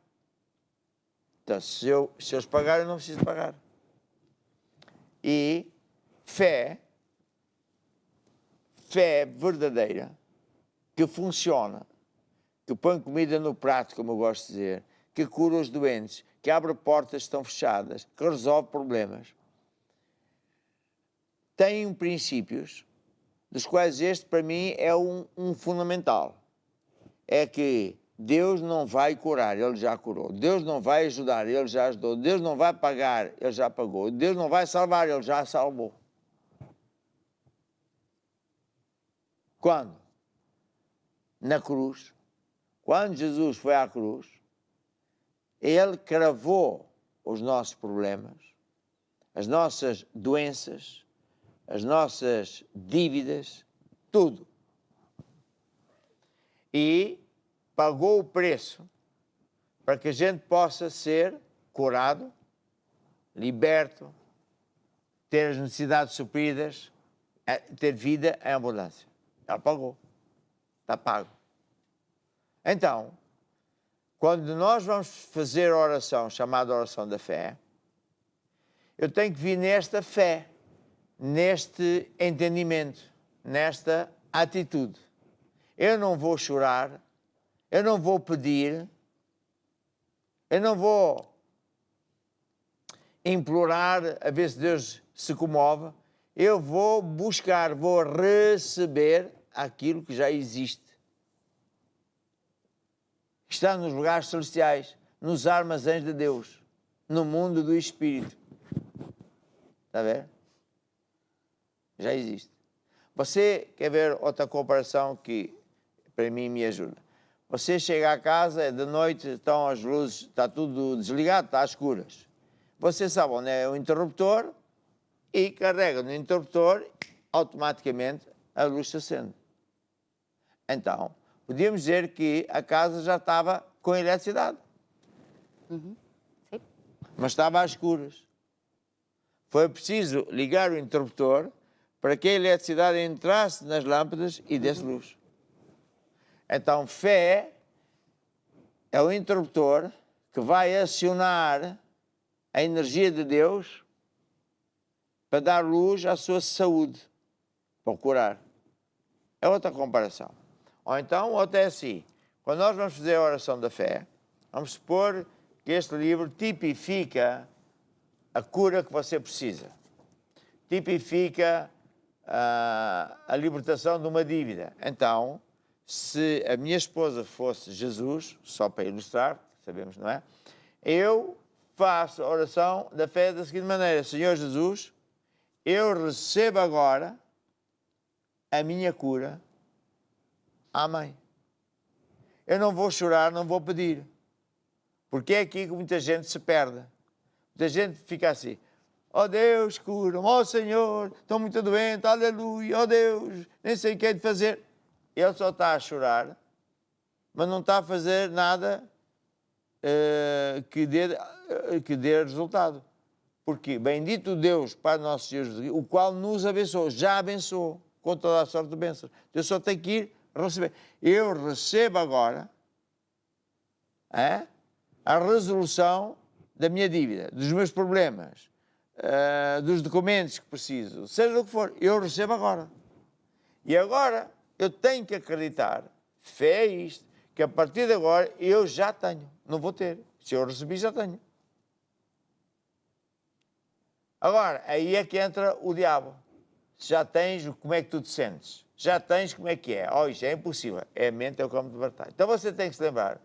Então, se eles pagarem, eu não preciso pagar. E fé verdadeira, que funciona, que põe comida no prato, como eu gosto de dizer, que cura os doentes, que abre portas que estão fechadas, que resolve problemas. Tem princípios, dos quais este, para mim, é um fundamental. É que Deus não vai curar, Ele já curou. Deus não vai ajudar, Ele já ajudou. Deus não vai pagar, Ele já pagou. Deus não vai salvar, Ele já salvou. Quando? Na cruz. Quando Jesus foi à cruz, Ele cravou os nossos problemas, as nossas doenças, as nossas dívidas, tudo. E pagou o preço para que a gente possa ser curado, liberto, ter as necessidades supridas, ter vida em abundância. Ele pagou. Está pago. Então, quando nós vamos fazer a oração, chamada oração da fé, eu tenho que vir nesta fé, neste entendimento, nesta atitude. Eu não vou chorar, eu não vou pedir, eu não vou implorar a ver se Deus se comove, eu vou buscar, vou receber aquilo que já existe. Está nos lugares celestiais, nos armazéns de Deus, no mundo do Espírito. Está a ver? Já existe. Você quer ver outra comparação que para mim me ajuda? Você chega a casa, de noite estão as luzes, está tudo desligado, está às escuras. Você sabe onde é o interruptor e carrega no interruptor, automaticamente a luz se acende. Então, podíamos dizer que a casa já estava com eletricidade. Uhum. Sim. Mas estava às escuras. Foi preciso ligar o interruptor para que a eletricidade entrasse nas lâmpadas e desse luz. Então, fé é o interruptor que vai acionar a energia de Deus para dar luz à sua saúde, para curar. É outra comparação. Ou então, outra é assim, quando nós vamos fazer a oração da fé, vamos supor que este livro tipifica a cura que você precisa. Tipifica a libertação de uma dívida. Então, se a minha esposa fosse Jesus, só para ilustrar, sabemos, não é? Eu faço a oração da fé da seguinte maneira: Senhor Jesus, eu recebo agora a minha cura. Amém. Eu não vou chorar, não vou pedir. Porque é aqui que muita gente se perde. Muita gente fica assim: ó Deus, cura-me, ó Senhor, estou muito doente, aleluia, ó Deus, nem sei o que é de fazer. Ele só está a chorar, mas não está a fazer nada que dê resultado. Porque bendito Deus, Pai nosso Senhor Jesus, o qual nos abençoou, já abençoou com toda a sorte de bênçãos. Eu só tenho que ir receber. Eu recebo agora a resolução da minha dívida, dos meus problemas, dos documentos que preciso, seja o que for, eu recebo agora. E agora eu tenho que acreditar, fé é isto, que a partir de agora eu já tenho, não vou ter. Se eu recebi, já tenho. Agora, aí é que entra o diabo. Se já tens, como é que tu te sentes? Já tens, como é que é? Oh, isto é impossível. É a mente, é o campo de batalha. Então você tem que se lembrar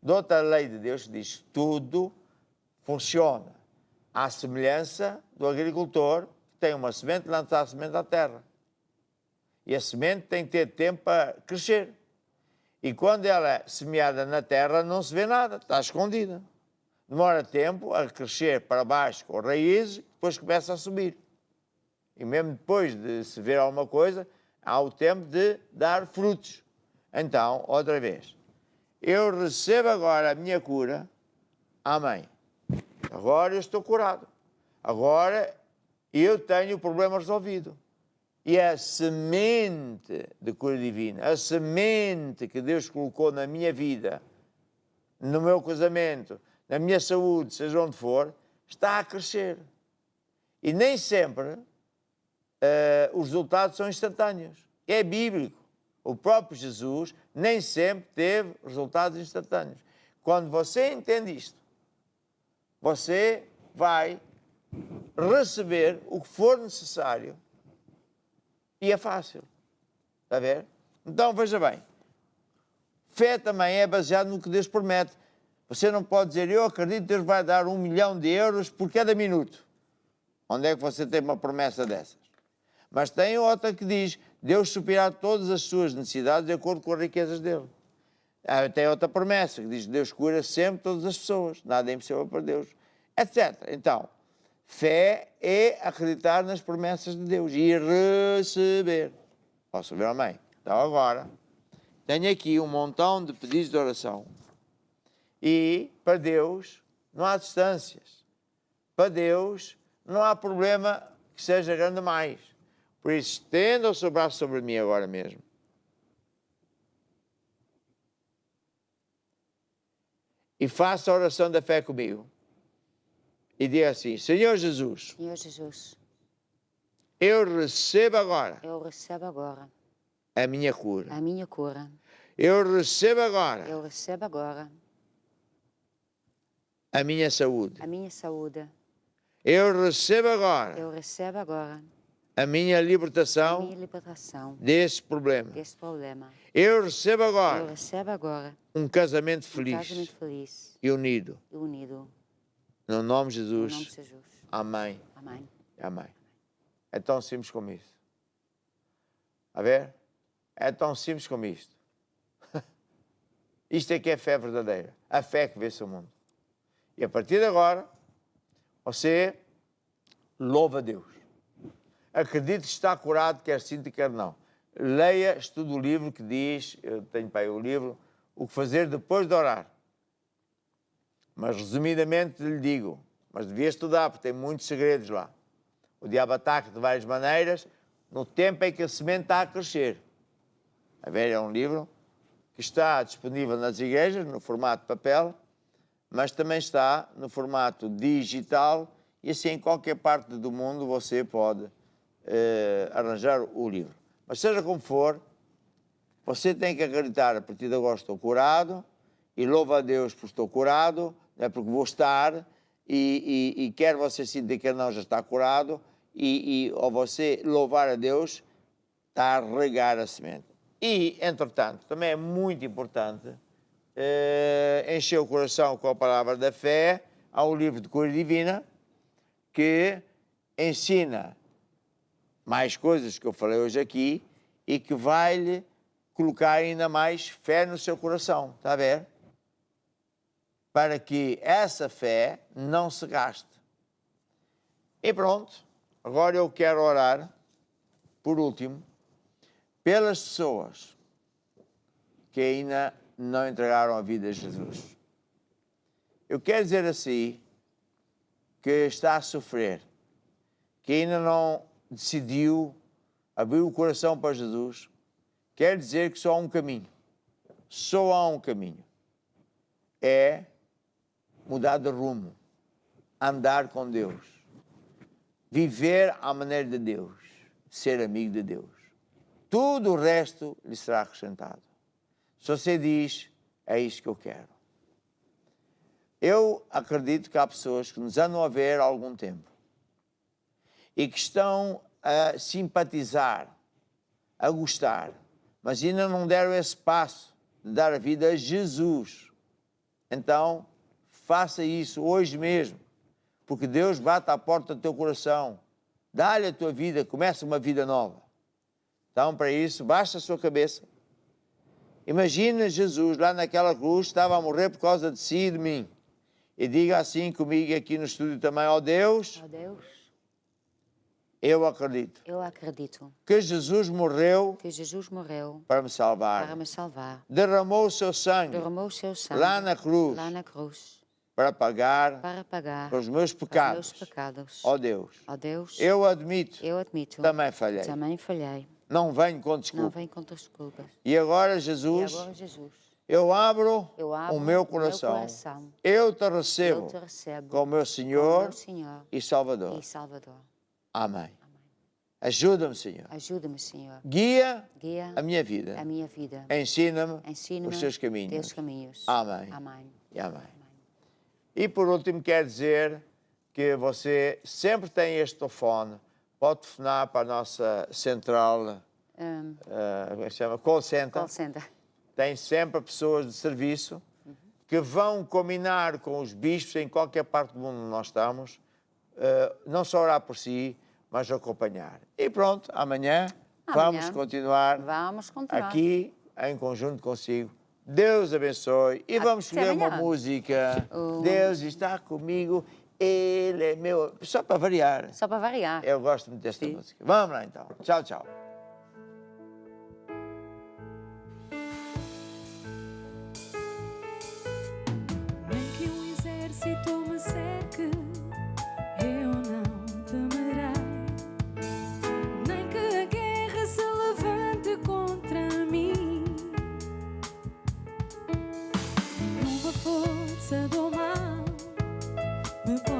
de outra lei de Deus que diz: tudo funciona à semelhança do agricultor que tem uma semente, lança a semente à terra. E a semente tem que ter tempo para crescer. E quando ela é semeada na terra, não se vê nada, está escondida. Demora tempo a crescer para baixo com raízes, depois começa a subir. E mesmo depois de se ver alguma coisa, há o tempo de dar frutos. Então, outra vez, eu recebo agora a minha cura, amém. Agora eu estou curado. Agora eu tenho o problema resolvido. E a semente de cura divina, a semente que Deus colocou na minha vida, no meu casamento, na minha saúde, seja onde for, está a crescer. E nem sempre os resultados são instantâneos. É bíblico. O próprio Jesus nem sempre teve resultados instantâneos. Quando você entende isto, você vai receber o que for necessário e é fácil. Está a ver? Então, veja bem. Fé também é baseado no que Deus promete. Você não pode dizer: eu acredito que Deus vai dar 1 milhão de euros por cada minuto. Onde é que você tem uma promessa dessas? Mas tem outra que diz: Deus suprirá todas as suas necessidades de acordo com as riquezas dele. Tem outra promessa que diz: Deus cura sempre todas as pessoas, nada é impossível para Deus, etc. Então, fé é acreditar nas promessas de Deus e receber. Posso ver, amém? Então agora, tenho aqui um montão de pedidos de oração. E para Deus não há distâncias. Para Deus não há problema que seja grande demais. Por isso, estenda o seu braço sobre mim agora mesmo. E faça a oração da fé comigo. E diga assim: Senhor Jesus, Senhor Jesus, eu recebo agora eu recebo agora a minha cura. a minha cura. Eu recebo agora Eu recebo agora a minha saúde. a minha saúde. Eu recebo agora Eu recebo agora a minha a libertação minha libertação deste problema. deste problema. Eu recebo Eu agora recebo agora um casamento um feliz casamento feliz e unido. e unido. No nome de Em nome de Jesus. Jesus. Amém. Amém. Amém. É tão simples como isso. A ver? É tão simples como isto. Isto é que é fé verdadeira. A fé que vence o mundo. E a partir de agora, você louva a Deus. Acredite que está curado, quer sinta, quer não. Leia, estude o livro que diz, eu tenho para aí o livro, o que fazer depois de orar. Mas, resumidamente, lhe digo, mas devia estudar, porque tem muitos segredos lá. O diabo ataca de várias maneiras, no tempo em que a semente está a crescer. A ver, é um livro que está disponível nas igrejas, no formato de papel, mas também está no formato digital, e assim em qualquer parte do mundo você pode arranjar o livro. Mas seja como for, você tem que acreditar: a partir de agora estou curado, e louva a Deus por estou curado, não é porque vou estar, e quer você sinta que não, já está curado, ou você louvar a Deus, está a regar a semente. E, entretanto, também é muito importante encher o coração com a palavra da fé. Há um livro de cura divina que ensina mais coisas que eu falei hoje aqui e que vai-lhe colocar ainda mais fé no seu coração, está a ver? Para que essa fé não se gaste. E pronto, agora eu quero orar, por último, pelas pessoas que ainda não entregaram a vida a Jesus. Eu quero dizer assim, que está a sofrer, que ainda não decidiu abrir o coração para Jesus, quer dizer que só há um caminho. Só há um caminho. É mudar de rumo, andar com Deus, viver à maneira de Deus, ser amigo de Deus. Tudo o resto lhe será acrescentado. Se você diz, é isto que eu quero. Eu acredito que há pessoas que nos andam a ver há algum tempo e que estão a simpatizar, a gostar, mas ainda não deram esse passo de dar a vida a Jesus. Então, faça isso hoje mesmo, porque Deus bate à porta do teu coração. Dá-lhe a tua vida, começa uma vida nova. Então, para isso, baixa a sua cabeça. Imagina Jesus lá naquela cruz, estava a morrer por causa de si e de mim. E diga assim comigo aqui no estúdio também, ó Deus, eu acredito que Jesus morreu para me salvar. Derramou o seu sangue lá na cruz para pagar pelos meus pecados. Ó Deus, eu admito, também falhei. Não venho com desculpas. E agora, Jesus, eu abro o meu coração. Eu te recebo como meu Senhor e Salvador. Amém. Ajuda-me, Senhor. Guia a minha vida. Ensina-me os teus caminhos. Amém. E amém. E por último, quero dizer que você sempre tem este telefone. Pode telefonar para a nossa central, como é que se chama? Call Center. Tem sempre pessoas de serviço que vão combinar com os bispos em qualquer parte do mundo onde nós estamos, não só orar por si, mas acompanhar. E pronto, amanhã vamos continuar aqui em conjunto consigo. Deus abençoe e vamos escolher uma música. Deus está comigo, Ele é meu... Só para variar. Eu gosto muito desta música. Vamos lá então. Tchau, tchau. Nem que um exército me cerque, eu não temerei. Nem que a guerra se levante contra mim. Nenhuma força do mal me pode